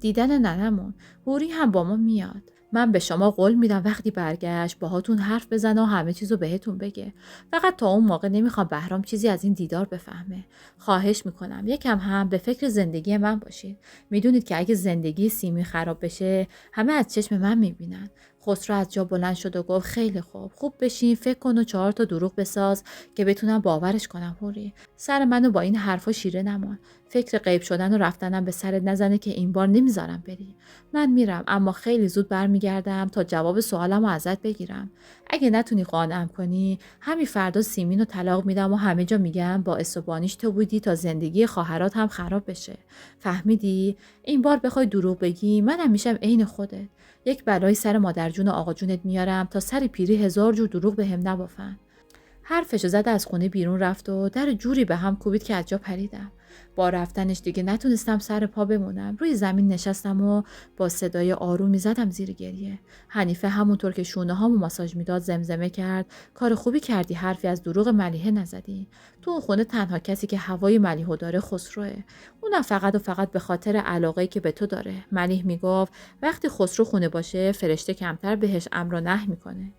دیدن ننمون. هوری هم با ما میاد. من به شما قول میدم وقتی برگشت باهاتون حرف بزنه و همه چیزو بهتون بگه. فقط تا اون موقع نمیخوام بهرام چیزی از این دیدار بفهمه. خواهش میکنم یکم هم به فکر زندگی من باشید. میدونید که اگه زندگی سیمی خراب بشه همه از چشم من میبینن. خسرو از جا بلند شد و گفت خیلی خوب بشین فکر کن و 4 تا دروغ بساز که بتونم باورش کنم هوری. سر منو با این حرفا شیره نمان. فکر غیب شدن و رفتنم به سرت نزنه که این بار نمیذارم بری. من میرم اما خیلی زود برمیگردم تا جواب سوالمو ازت بگیرم. اگه نتونی قانعم کنی همین فردا سیمینو طلاق میدم و همه جا میگم باعث و بانیش تو بودی تا زندگی خواهرات هم خراب بشه. فهمیدی؟ این بار بخوای دروغ بگی منم میشم عین خودت. یک بلای سر مادر جون و آقا جونت میارم تا سر پیری 1000 جور دروغ بهم نبافن. حرفشو زد از خونه بیرون رفت و در جوری به هم کوبید که از جا پریدم. با رفتنش دیگه نتونستم سر پا بمونم. روی زمین نشستم و با صدای آرومی زدم زیر گریه. حنیفه همونطور که شونه هامو ماساژ میداد زمزمه کرد کار خوبی کردی حرفی از دروغ ملیحه نزدی. تو اون خونه تنها کسی که هوای ملیحو داره خسروه. اونم فقط و فقط به خاطر علاقه‌ای که به تو داره. ملیح میگفت وقتی خسرو خونه باشه فرشته کمتر بهش امر و نهی میکنه.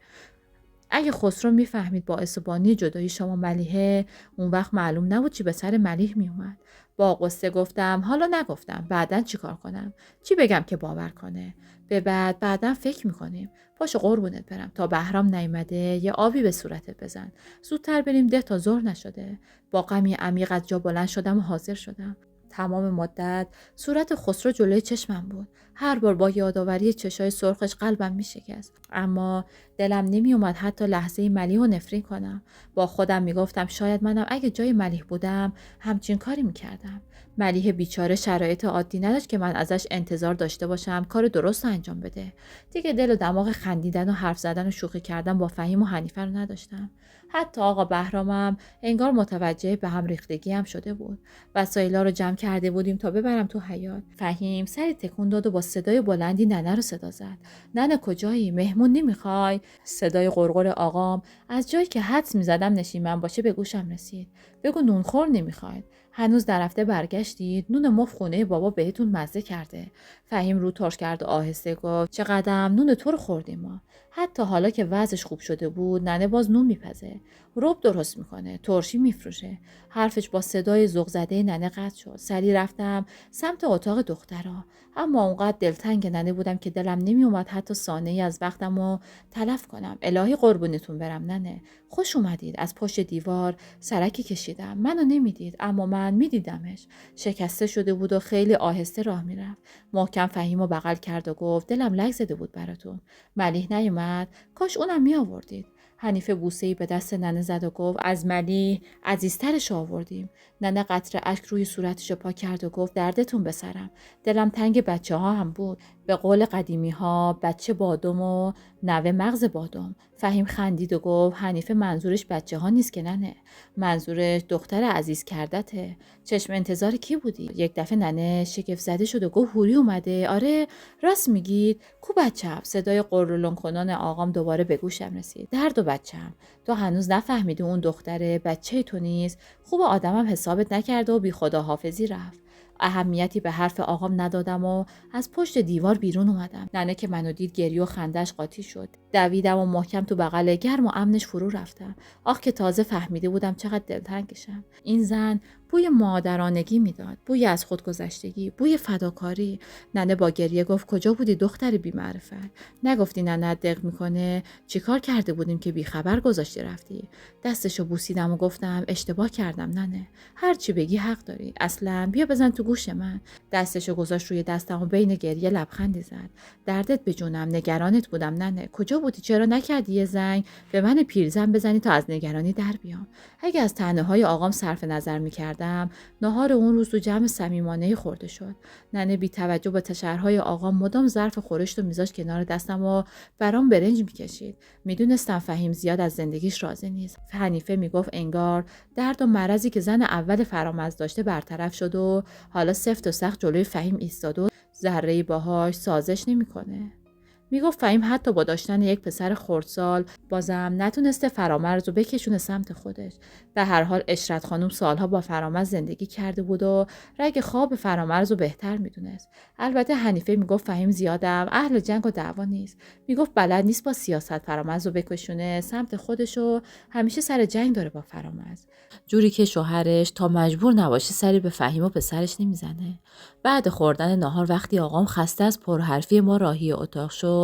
اگه خسرو میفهمید باعث و بانی جدایی شما ملیحه اون وقت معلوم نبود چی به سر ملیح میومد. با غصه گفتم حالا نگفتم بعدن چیکار کنم؟ چی بگم که باور کنه؟ به بعدن فکر میکنیم. پاشو قربونت برم تا بهرام نیامده یه آبی به صورتت بزن. زودتر بریم ده تا ظهر نشده. با غمی عمیق از جا بلند شدم و حاضر شدم. تمام مدت صورت خسرو جلوی چشمم بود. هر بار با یادآوری چشای سرخش قلبم میشکست. اما دلم نمی اومد حتی لحظه ملیح رو نفرین کنم. با خودم میگفتم شاید منم اگه جای ملیح بودم همچین کاری میکردم. ملیح بیچاره شرایط عادی نداشت که من ازش انتظار داشته باشم کار درست انجام بده. دیگه دل و دماغ خندیدن و حرف زدن و شوخی کردن با فهیم و حنیفه رو نداشتم. حتی آقا بهرامم انگار متوجه به هم ریختگی هم شده بود. وسایلا رو جمع کرده بودیم تا ببرم تو حیاط. فهیم سری تکون داد و با صدای بلندی ننه رو صدا زد. ننه کجایی؟ مهمون نمیخوای؟ صدای غرغر آقام از جایی که حدس میزدم نشیمن باشه به گوشم رسید. بگو نونخور نمیخواید. هنوز نرفته برگشتید؟ نون مفت خونه بابا بهتون مزه کرده. فهیم رو ترش کرد و آهسته گفت چه قدم نون تو رو خوردیم ما. حتی حالا که وضعش خوب شده بود ننه باز نون میپزه، رب درست میکنه، ترشی میفروشه. حرفش با صدای ذوق زده ننه قطع شد. سریع رفتم سمت اتاق دخترها، اما اونقدر دلتنگ ننه بودم که دلم نمیومد حتی ثانیه‌ای از وقتمو تلف کنم. الهی قربونتون برم ننه. خوش اومدید. از پشت دیوار سرکی کشیدم. منو نمیدید اما من میدیدمش. شکسته شده بود و خیلی آهسته راه میرفت. محکم فهیمو بغل کرد و گفت دلم لرز زده بود براتون. ملیح نیومد؟ کاش اونم می آوردید. حنیفه بوسه‌ای به دست ننه زد و گفت از ملیح عزیزترش آوردیم. ننه قطره اشک روی صورتش پاک کرد و گفت دردتون به سرم. دلم تنگ بچه‌ها هم بود. به قول قدیمی‌ها بچه بادم و نوه مغز بادم. فهیم خندید و گفت حنیفه منظورش بچه‌ها نیست که ننه، منظورش دختر عزیز کردته. چشم انتظار کی بودی؟ یک دفعه ننه شگفت زده شد و گفت هوری اومده. آره راست میگید. کو بچه‌م؟ صدای قرولون کنان آقام دوباره به گوشم رسید. درد و بچه‌م. تو هنوز نفهمیدی اون دختره بچه تو نیست؟ خوب آدمم حسابت نکرده و بی خداحافظی رفت. اهمیتی به حرف آقام ندادم و از پشت دیوار بیرون اومدم. ننه که منو دید گریه و خندش قاطی شد. دویدم و محکم تو بغل گرم و امنش فرو رفتم. آخ که تازه فهمیده بودم چقدر دلتنگشم. این زن بوی مادرانگی میداد، بوی از خودگذشتگی، بوی فداکاری. ننه با گریه گفت کجا بودی دختر بی معرفت؟ نگفتی ننه دق میکنه چیکار کرده بودیم که بی خبر گذاشتی رفتی؟ دستشو بوسیدم و گفتم اشتباه کردم ننه، هر چی بگی حق داری. اصلا بیا بزن تو گوش من. دستشو گذاشت روی دستم و بین گریه لبخندی زد. دردت به جونم، نگرانت بودم ننه. کجا بودی؟ چرا نکردی یه زنگ به من پیرزن بزنی تا از نگرانی در بیام؟ اگه از طعنه‌های آقام صرف نظر می‌کردم، ناهار اون روز تو جمع صمیمانه خورده شد. ننه بی توجه به تشرهای آقام مدام ظرف خورشت و میذاشت کنار دستم و برام برنج می‌کشید. میدونستم فهیم زیاد از زندگیش راضی نیست. حنیفه میگفت انگار درد و مرضی که زن اول فرامرز داشته برطرف شد و حالا سفت و سخت جلوی فهیم ایستاد و ذره‌ای باهاش سازش نمی‌کنه. میگفت فهیم حتی با داشتن یک پسر خردسال بازم نتونسته فرامرز رو بکشونه سمت خودش. به هر حال اشرت خانم سالها با فرامرز زندگی کرده بود و رگ خواب فرامرز رو بهتر میدونست. البته حنیفه میگفت فهیم زیادم اهل جنگ و دعوا نیست. میگفت بلد نیست با سیاست فرامرز رو بکشونه سمت خودش و همیشه سر جنگ داره با فرامرز، جوری که شوهرش تا مجبور نباشه سری به فهیم و پسرش نمیزنه. بعد خوردن ناهار وقتی آقام خسته از پرحرفی ما راهی اتاق شد،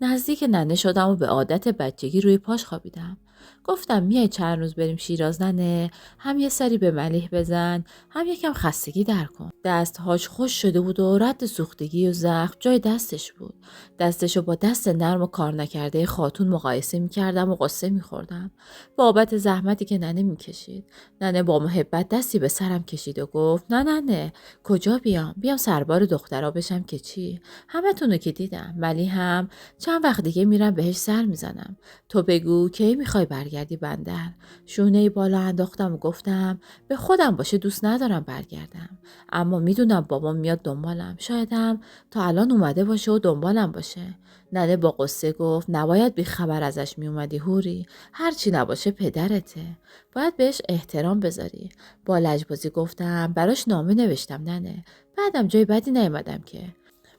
نزدیک ننه شدم و به عادت بچگی روی پاش خوابیدم. گفتم میای چند روز بریم شیراز ننه؟ هم یه سری به ملیح بزن، هم یکم خستگی در کن. دستهاش خوش شده بود و رد سوختگی و زخم جای دستش بود. دستشو با دست نرم و کار نکرده خاتون مقایسه میکردم و قصه میخوردم بابت زحمتی که ننه میکشید. ننه با محبت دستی به سرم کشید و گفت نه ننه، کجا بیام سربار دخترا بشم که چی؟ همتونو که دیدم. ملیح هم چند وقت دیگه میرم بهش سر میزنم. تو بگو کی میخوای برگردی بندر؟ شونه بالا انداختم و گفتم به خودم باشه دوست ندارم برگردم، اما میدونم بابام میاد دنبالم. شایدم تا الان اومده باشه و دنبالم باشه. ننه با قصه گفت نباید بی خبر ازش میومدی هوری، هرچی نباشه پدرته، باید بهش احترام بذاری. با لجبازی گفتم براش نامه نوشتم ننه، بعدم جای بدی نیومدم که.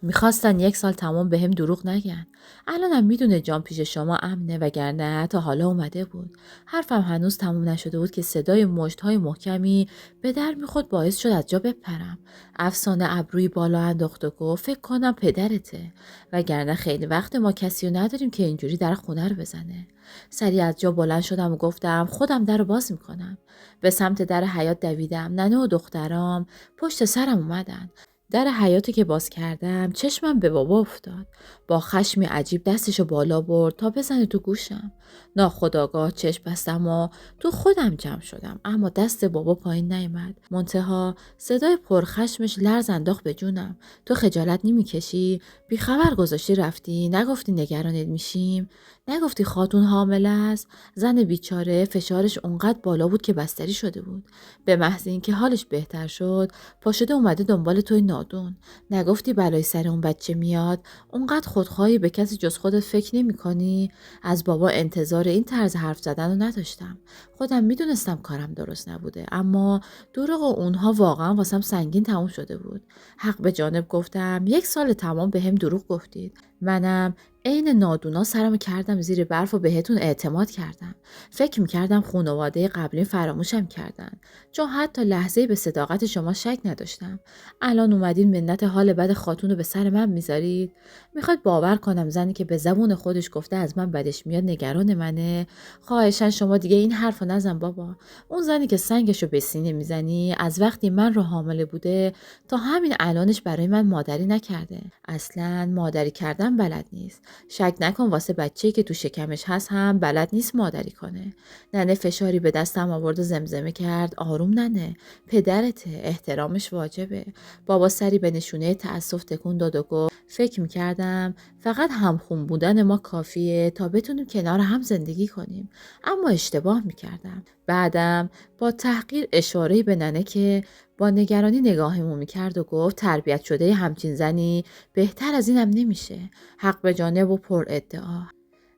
میخواستن 1 سال تمام بهم دروغ نگن. الانم میدونه جان پیش شما امنه، وگرنه تا حالا اومده بود. حرفم هنوز تموم نشده بود که صدای مشت‌های محکمی به در میخورد، باعث شد از جا بپرم. افسانه ابروی بالا انداخت و گفت فکر کنم پدرته، وگرنه خیلی وقت ما کسی رو نداریم که اینجوری در خونه رو بزنه. سریع از جا بلند شدم و گفتم خودم در رو باز میکنم. به سمت در حیاط دویدم. ننه و دخترام پشت سرم اومدن. در حیاطی که باز کردم چشمم به بابا افتاد. با خشمی عجیب دستشو بالا برد تا بزنه تو گوشم. ناخودآگاه چشم بستم و تو خودم جمع شدم، اما دست بابا پایین نیامد. منتها صدای پرخشمش لرز انداخت به جونم. تو خجالت نمیکشی؟ بی خبر گذاشتی رفتی؟ نگفتی نگرانت میشیم؟ نگفتی خاتون حامله است؟ زن بیچاره فشارش اونقدر بالا بود که بستری شده بود. به محض اینکه حالش بهتر شد پاشده اومده دنبال توی نادون. نگفتی بلای سر اون بچه میاد؟ اونقدر خودخواهی به کسی جز خودت فکر نمی کنی؟ از بابا انتظار این طرز حرف زدن رو نداشتم. خودم میدونستم کارم درست نبوده، اما دروغ اونها واقعا واسم سنگین تموم شده بود. حق به جانب گفتم 1 سال تمام به هم دروغ گفتید. منم عین نادونا سرمو کردم زیر برف و بهتون اعتماد کردم. فکر میکردم خانواده قبلی فراموشم کردن، چون حتی لحظه‌ای به صداقت شما شک نداشتم. الان اومدین منت حال بد خاتون رو به سر من میذارید؟ میخواد باور کنم زنی که به زبون خودش گفته از من بدش میاد نگران منه؟ خواهشاً شما دیگه این حرفو نزن بابا. اون زنی که سنگشو به سینه میزنی از وقتی من رو حامله بوده تا همین الانش برای من مادری نکرده. اصلاً مادری کردن بلد نیست. شک نکن واسه بچه‌ای که تو شکمش هست هم بلد نیست مادری کنه. ننه فشاری به دستم آورد و زمزمه کرد آروم ننه، پدرته، احترامش واجبه. بابا سری به نشونه تأسف تکون داد و گفت فکر میکردم فقط همخون بودن ما کافیه تا بتونیم کنار هم زندگی کنیم، اما اشتباه میکردم. بعدم با تحقیر اشاره‌ای به ننه که با نگرانی نگاهمون میکرد و گفت تربیت شده همچین زنی بهتر از اینم نمیشه. حق به جانب و پر ادعا.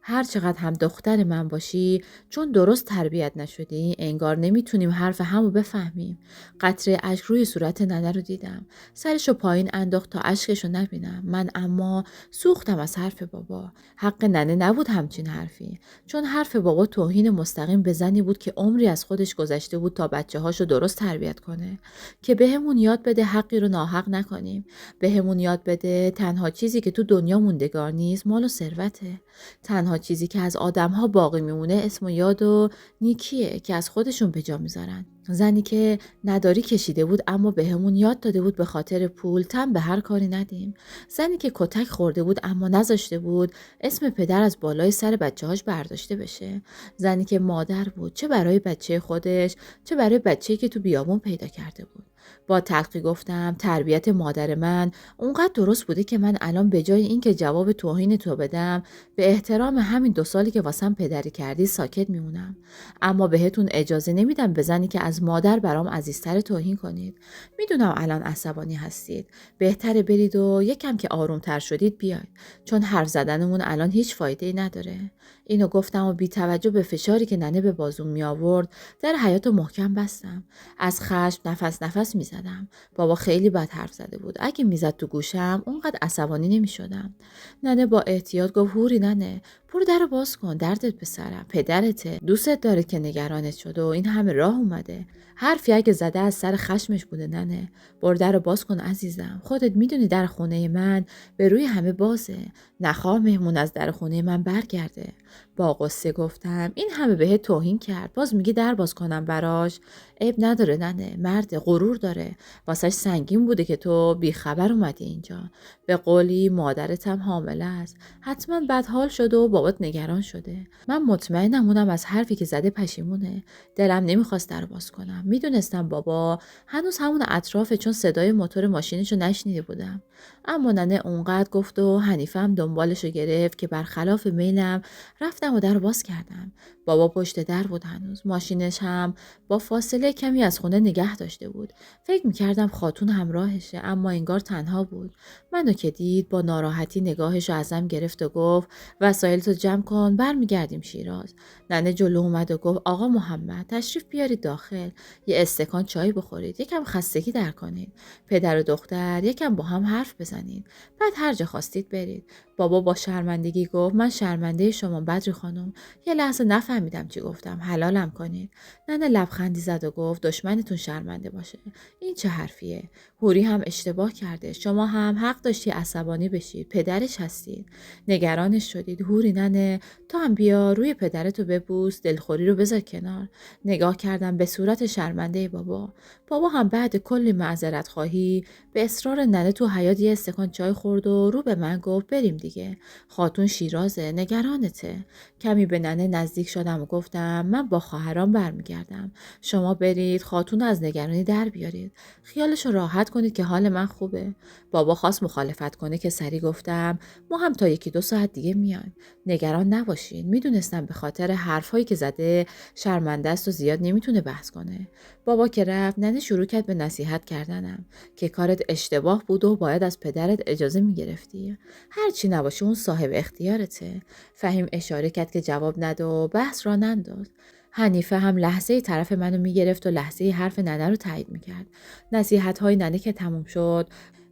هر چقدر هم دختر من باشی، چون درست تربیت نشدی انگار نمیتونیم حرف همو بفهمیم. قطره اشک روی صورت ننه رو دیدم. سرشو پایین انداخت تا اشکشو نبینم. من اما سوختم از حرف بابا. حق ننه نبود همچین حرفی، چون حرف بابا توهین مستقیم به زنی بود که عمری از خودش گذشته بود تا بچه‌هاشو درست تربیت کنه، که بهمون یاد بده حقی رو ناحق نکنیم. بهمون یاد بده تنها چیزی که تو دنیا موندگار نیست مال و ثروته. تنها چیزی که از آدم‌ها باقی میمونه اسم و یاد و نیکیه که از خودشون به جا میذارن. زنی که نداری کشیده بود اما بهمون یاد داده بود به خاطر پول تن به هر کاری ندیم. زنی که کتک خورده بود اما نذاشته بود اسم پدر از بالای سر بچه‌هاش برداشته بشه. زنی که مادر بود، چه برای بچه خودش چه برای بچه‌ای که تو بیابون پیدا کرده بود. با تلخی گفتم تربیت مادر من اونقدر درست بوده که من الان به جای اینکه جواب توهین تو بدم به احترام همین 2 سالی که واسم پدری کردی ساکت میمونم. اما بهتون اجازه نمیدم به زنی که از مادر برام عزیزتر توهین کنید. میدونم الان عصبانی هستید. بهتره برید و یکم که آرومتر شدید بیاید، چون حرف زدنمون الان هیچ فایده‌ای نداره. اینو گفتم و بی توجه به فشاری که ننه به بازوم می آورد در حیاط محکم بستم. از خشم نفس می زدم. بابا خیلی بد حرف زده بود. اگه میزد تو گوشم اونقدر عصبانی نمی شدم. ننه با احتیاط گفت هوری ننه، برو درو باز کن، دردت به سرم، پدرته، دوستت داره که نگرانت شده و این همه راه اومده. حرفی اگه زده از سر خشمش بوده ننه. برو درو باز کن عزیزم، خودت میدونی در خونه من به روی همه بازه. نخواه مهمون از در خونه من برگرده. با غصه گفتم این همه بهت توهین کرد، باز میگی در باز کنم براش؟ عیب نداره ننه، مرد غرور داره، واسش سنگین بوده که تو بی خبر اومدی اینجا. به قولی مادرتم حامله است، حتما بدحال شده و بابات نگران شده. من مطمئنم اونم از حرفی که زده پشیمونه. دلم نمیخواست در باز کنم. میدونستم بابا هنوز همون اطرافه، چون صدای موتور ماشینشو نشنیده بودم. اما ننه اونقدر گفت و حنیفه هم دنبالشو گرفت که برخلاف میلم رفتم و در باز کردم. بابا پشت در بود هنوز. ماشینش هم با فاصله کمی از خونه نگه داشته بود. فکر میکردم خاتون همراهشه، اما انگار تنها بود. منو که دید با ناراحتی نگاهشو ازم گرفت و گفت وسایلتو جمع کن، برمیگردیم شیراز. ننه جلو اومد و گفت آقا محمد تشریف بیارید داخل، یه استکان چای بخورید، یکم خستگی در کنید، پدر و دختر یکم با هم حرف بزنید، بعد هر جا خواستید برید. بابا با شرمندگی گفت من شرمنده شما بدری خانم. یه لحظه نفهمیدم چی گفتم. حلالم کنید. ننه لبخندی زد و گفت دشمنتون شرمنده باشه. این چه حرفیه؟ هوری هم اشتباه کرده. شما هم حق داشتی عصبانی بشید. پدرش هستید. نگرانش شدید. هوری ننه تو هم بیا روی پدرتو ببوس، دلخوری رو بذار کنار. نگاه کردم به صورت شرمنده بابا. بابا هم بعد کلی معذرت خواهی به اصرار ننه تو حیاط یه استکان چای خورد و رو به من گفت بریم دیگه. خاتون شیرازه، نگرانته. کمی به ننه نزدیک شدم و گفتم من با خواهرام برمیگردم. شما برید خاتون از نگرانی در بیارید. ندارید. خیالشو راحت کنید که حال من خوبه. بابا خواست مخالفت کنه که سری گفتم ما هم تا 1-2 ساعت دیگه میایم. نگران نباشین. میدونستم به خاطر حرفایی که زده شرمنده است و زیاد نمیتونه بحث کنه. بابا که رفت، ننه شروع کرد به نصیحت کردنم که کارت اشتباه بود و باید از پدرت اجازه میگرفتی. هر چی نباشه اون صاحب اختیارته. فهیم اشاره کرد که جواب نده و بحث را ننداز. حنیفه هم لحظه طرف منو میگرفت و لحظه حرف ننه رو تایید میکرد. نصیحت‌های ننه که تموم شد،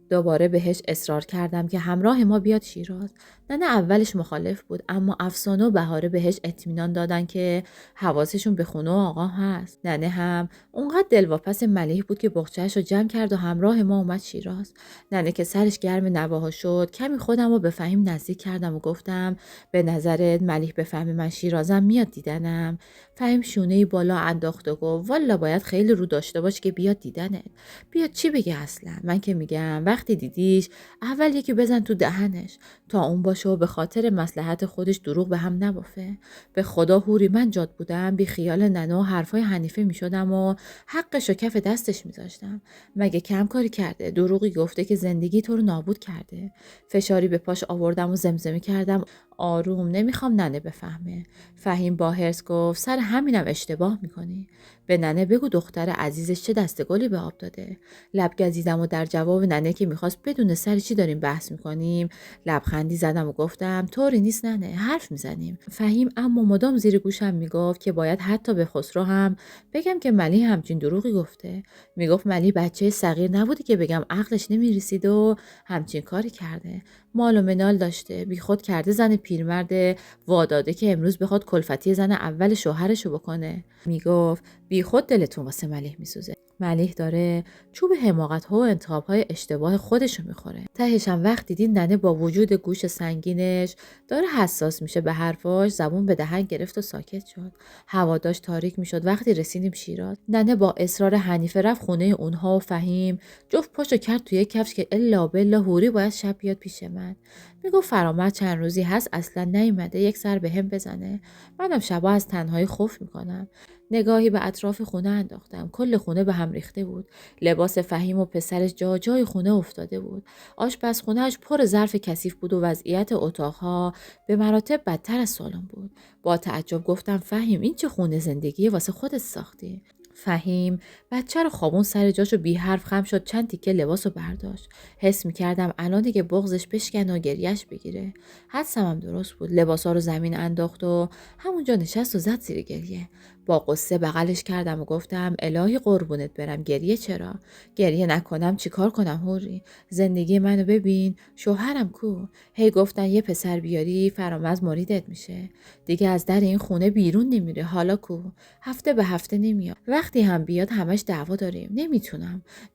دوباره بهش اصرار کردم که همراه ما بیاد شیراز. ننه اولش مخالف بود، اما افسانه و بهاره بهش اطمینان دادن که حواسشون به خونه و آقا هست. ننه هم اونقدر دلواپس ملیح بود که بخچه‌اش رو جمع کرد و همراه ما اومد شیراز. ننه که سرش گرم نواها شد، کمی خودم رو به فهیم نزدیک کردم و گفتم به نظرت ملیح به فهم من شیرازم میاد دیدنم؟ فهیم شونه‌ای بالا انداخت و گفت والا باید خیلی رو داشته باش که بیاد دیدنت. بیاد چی بگه اصلا؟ من که میگم وقتی دیدیش اول یکی بزن تو دهنش تا اون باشه و به خاطر مصلحت خودش دروغ به هم نبافه. به خدا هوری من جاد بودم بی خیال ننه و حرفای حنیفه میشدم و حقشو کف دستش میذاشتم. مگه کم کاری کرده؟ دروغی گفته که زندگی تو رو نابود کرده. فشاری به پاش آوردم و زمزمه کردم آروم، نمیخوام ننه بفهمه. فهیم با حرص گفت سر همینم اشتباه میکنی. به ننه بگو دختر عزیزش چه دستگلی به آب داده. لب گزیدم و در جواب ننه که میخواست بدون سر چی داریم بحث میکنیم لبخندی زدم و گفتم طوری نیست ننه، حرف میزنیم. فهیم اما مدام زیر گوشم میگفت که باید حتی به خسرو هم بگم که ملی همچین دروغی گفته. میگفت ملی بچه صغیر نبودی که بگم عقلش نمیرسید و همچین کاری کرده. مال و منال داشته، بیخود کرده زن پیرمرد واداده که امروز بخواد کلفتی زن اول شوهرشو بکنه. میگفت بیخود دلتون واسه ملیح میسوزه. ملیح داره چوب حماقت‌ها و انتخاب‌های اشتباه خودشو میخوره. تهش هم وقتی دید ننه با وجود گوش سنگینش داره حساس میشه به حرفاش، زبون به دهن گرفت و ساکت شد. هوا داشت تاریک میشد وقتی رسیدیم شیراز. ننه با اصرار حنیفه رفت خونه اونها و فهیم جفت پاشو کرد توی کفش که الا بالله هوری باید شب بیاد پیش من. میگفت فرامد چند روزی هست اصلا نیومده یک سر بهم بزنه. منم شبا از تنهایی خوف میکنم. نگاهی به اطراف خونه انداختم. کل خونه به هم ریخته بود. لباس فهیم و پسرش جای خونه افتاده بود. آشپزخونه‌اش پر ظرف کثیف بود و وضعیت اتاقها به مراتب بدتر از سالن بود. با تعجب گفتم فهیم این چه خونه زندگی واسه خودت ساختی؟ فهیم بچه رو خوابون سر جاشو بی حرف خم شد، چند تیکه لباسو برداشت. حس می‌کردم الان دیگه بغضش بشکنه و گریهش بگیره. حدسم هم درست بود. لباسا رو زمین انداخت و همونجا نشست و زد زیر گریه. با قصه بغلش کردم و گفتم الهی قربونت برم، گریه چرا؟ گریه نکنم چیکار کنم هوری؟ زندگی منو ببین، شوهرم کو؟ هی گفتن یه پسر بیاری فرامز مریدت میشه. دیگه از در این خونه بیرون نمیره. حالا کو؟ هفته به هفته نمیاد. وقتی هم بیاد همش دعوا داریم.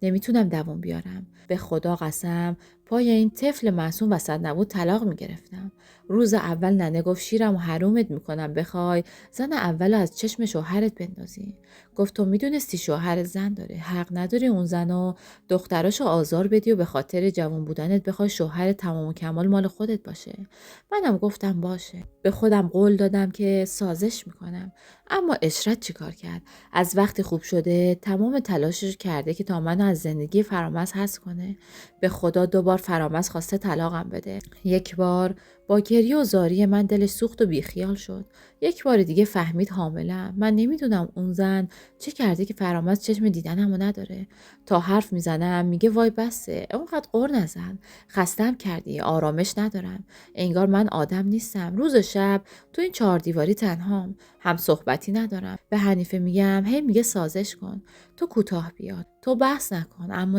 نمیتونم دوام بیارم. به خدا قسم پای این طفل معصوم وسط نبود طلاق میگرفتم. روز اول ننه گفت شیرم و حرومت میکنم بخوای زن اول از چشم شوهرت بندازی. گفت تو میدونستی شوهرت زن داره، حق نداری اون زن و دختراشو آزار بدی و به خاطر جوان بودنت بخوای شوهر تمام و کمال مال خودت باشه. منم گفتم باشه. به خودم قول دادم که سازش میکنم. اما اشرت چیکار کرد؟ از وقتی خوب شده تمام تلاشش کرده که تا منو از زندگی فرامز حذف کنه. به خدا 2 بار فرامز خواسته طلاقم بده. یک بار با گریه و زاری من دلش سوخت و بیخیال شد. یک بار دیگه فهمید حاملم. من نمیدونم اون زن چه کرده که فرامز چشم دیدنمو نداره. تا حرف میزنم میگه وای بسه، اونقدر غر نزن، خستم کردی، آرامش ندارم، انگار من آدم نیستم. روز و شب تو این 4 دیواری تنهام، هم صحبتی ندارم. به حنیفه میگم هی میگه سازش کن، تو کوتاه بیاد، تو بحث نکن، اما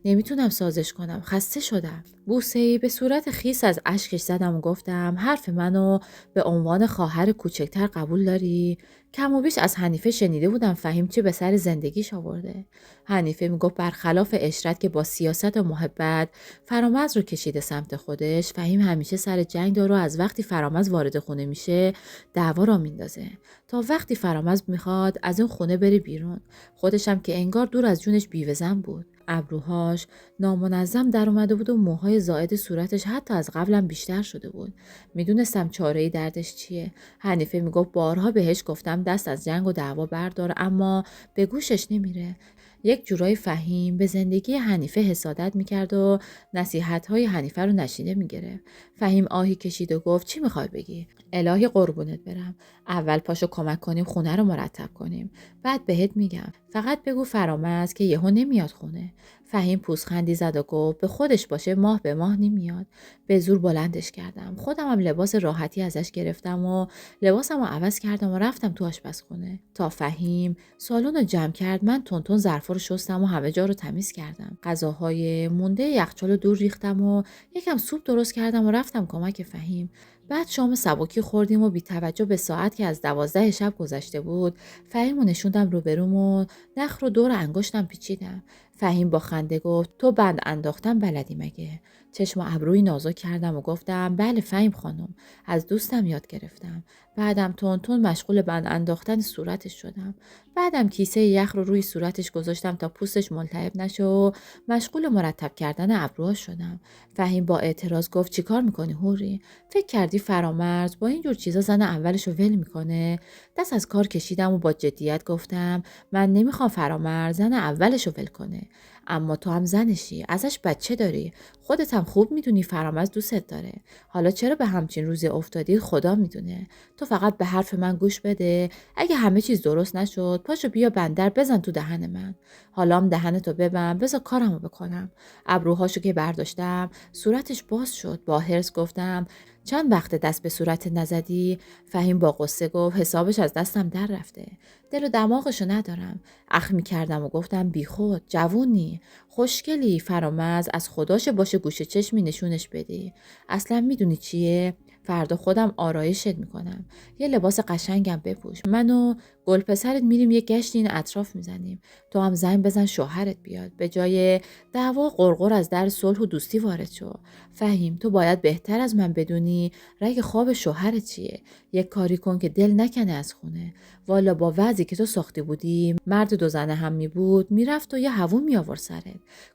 نمیتونم سازش کنم، خسته شدم. بوسه‌ای به صورت خیس از اشکش زدم و گفتم حرف منو به عنوان خواهر کوچکتر قبول داری؟ کم و بیش از حنیفه شنیده بودم فهیم چه به سر زندگیش آورده. حنیفه میگفت برخلاف اشرت که با سیاست و محبت فرامز رو کشیده سمت خودش، فهیم همیشه سر جنگ داره و از وقتی فرامز وارد خونه میشه دعوا را میندازه تا وقتی فرامز میخواد از اون خونه بره بیرون. خودش هم که انگار دور از جونش بیوه‌زن بود. ابروهاش نامنظم در اومده بود و موهای زائد صورتش حتی از قبلم بیشتر شده بود. میدونستم چاره‌ای دردش چیه. حنیفه میگفت بارها بهش گفتم دست از جنگ و دعوا بردار، اما به گوشش نمیره. یک جورایی فهیم به زندگی حنیفه حسادت میکرد و نصیحت‌های حنیفه رو نشینده میگرفت. فهیم آهی کشید و گفت چی میخوای بگی؟ الهی قربونت برم. اول پاشو کمک کنیم خونه رو مرتب کنیم. بعد بهت میگم. فقط بگو فرامرز که یهو نمیاد خونه. فهیم پوزخندی زد و گفت به خودش باشه ماه به ماه نمیاد. به زور بلندش کردم. خودم هم لباس راحتی ازش گرفتم و لباسم رو عوض کردم و رفتم تو آشپزخونه. تا فهیم سالن رو جمع کرد من تونتون ظرفا رو شستم و همه جا رو تمیز کردم. غذاهای مونده یخچال رو دور ریختم و یکم سوپ درست کردم و رفتم کمک فهیم. بعد شام سبکی خوردیم و بی توجه به ساعت که از 12 شب گذشته بود فهیم رو نشوندم روبروم و نخ رو دور انگشتم پیچیدم. فهیم با خنده گفت تو بند انداختن بلدی مگه؟ چشم و ابروی نازک کردم و گفتم بله فهیم خانم، از دوستم یاد گرفتم. بعدم تون مشغول بند انداختن صورتش شدم. بعدم کیسه یخ رو روی صورتش گذاشتم تا پوستش ملتهب نشه و مشغول مرتب کردن ابروها شدم. فهیم با اعتراض گفت چیکار میکنی هوری؟ فکر کردی فرامرز با اینجور چیزا زن اولشو ول میکنه؟ دست از کار کشیدم و با جدیت گفتم من نمیخوام فرامرز زن اولشو ول کنه. اما تو هم زنشی، ازش بچه داری، خودت هم خوب میدونی فرامرز دوستت داره. حالا چرا به همچین روزی افتادی خدا میدونه. تو فقط به حرف من گوش بده. اگه همه چیز درست نشد پاشو بیا بندر بزن تو دهن من. حالا هم دهنتو ببند بذار کارمو بکنم. ابروهاشو که برداشتم صورتش باز شد. با حرص گفتم چند وقت دست به صورت نزدی؟ فهیم با غصه گفت حسابش از دستم در رفته. دل و دماغشو ندارم. اخمی کردم و گفتم بیخود جوونی خوشگلی فرامرز از خداش باشه گوشه چشمی نشونش بدی. اصلا میدونی چیه؟ فردا خودم آرایشت میکنم. یه لباس قشنگم بپوش. من و گل پسرت میریم یه گشت این اطراف میزنیم. تو هم زنگ بزن شوهرت بیاد. به جای دعوا قرقر از در صلح و دوستی وارد شو. فهیم تو باید بهتر از من بدونی رگ خواب شوهرت چیه. یک کاری کن که دل نکنه از خونه. والا با وضعی که تو ساخته بودی مرد دو زنه هم می بود میرفت و یه هوون می آورد سرت.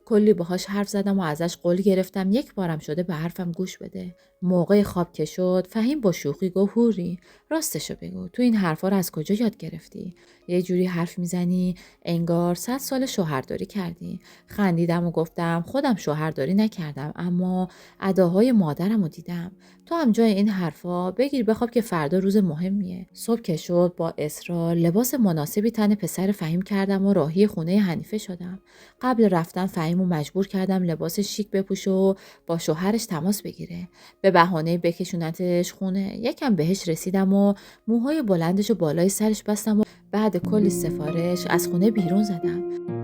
کلی باهاش حرف زدم و ازش قول گرفتم یک بارم شده به حرفم گوش بده. موقع خواب که شد فهیم با شوخی گفت هوری راستشو بگو تو این حرفا رو از کجا یاد گرفتی؟ یه جوری حرف میزنی انگار 100 سال شوهرداری کردی. خندیدم و گفتم خودم شوهرداری نکردم اما اداهای مادرم رو دیدم. تو هم جای این حرفا بگیر بخواب که فردا روز مهمیه. صبح که شد با اصرار لباس مناسبی تن پسر فهیم کردم و راهی خونه حنیفه شدم. قبل رفتن فهیمو مجبور کردم لباس شیک بپوشه و با شوهرش تماس بگیره. به بهانه بکشونتش خونه. یکم بهش رسیدم و موهای بلندشو بالای سرش بستم و بعد کلی سفارش از خونه بیرون زدم.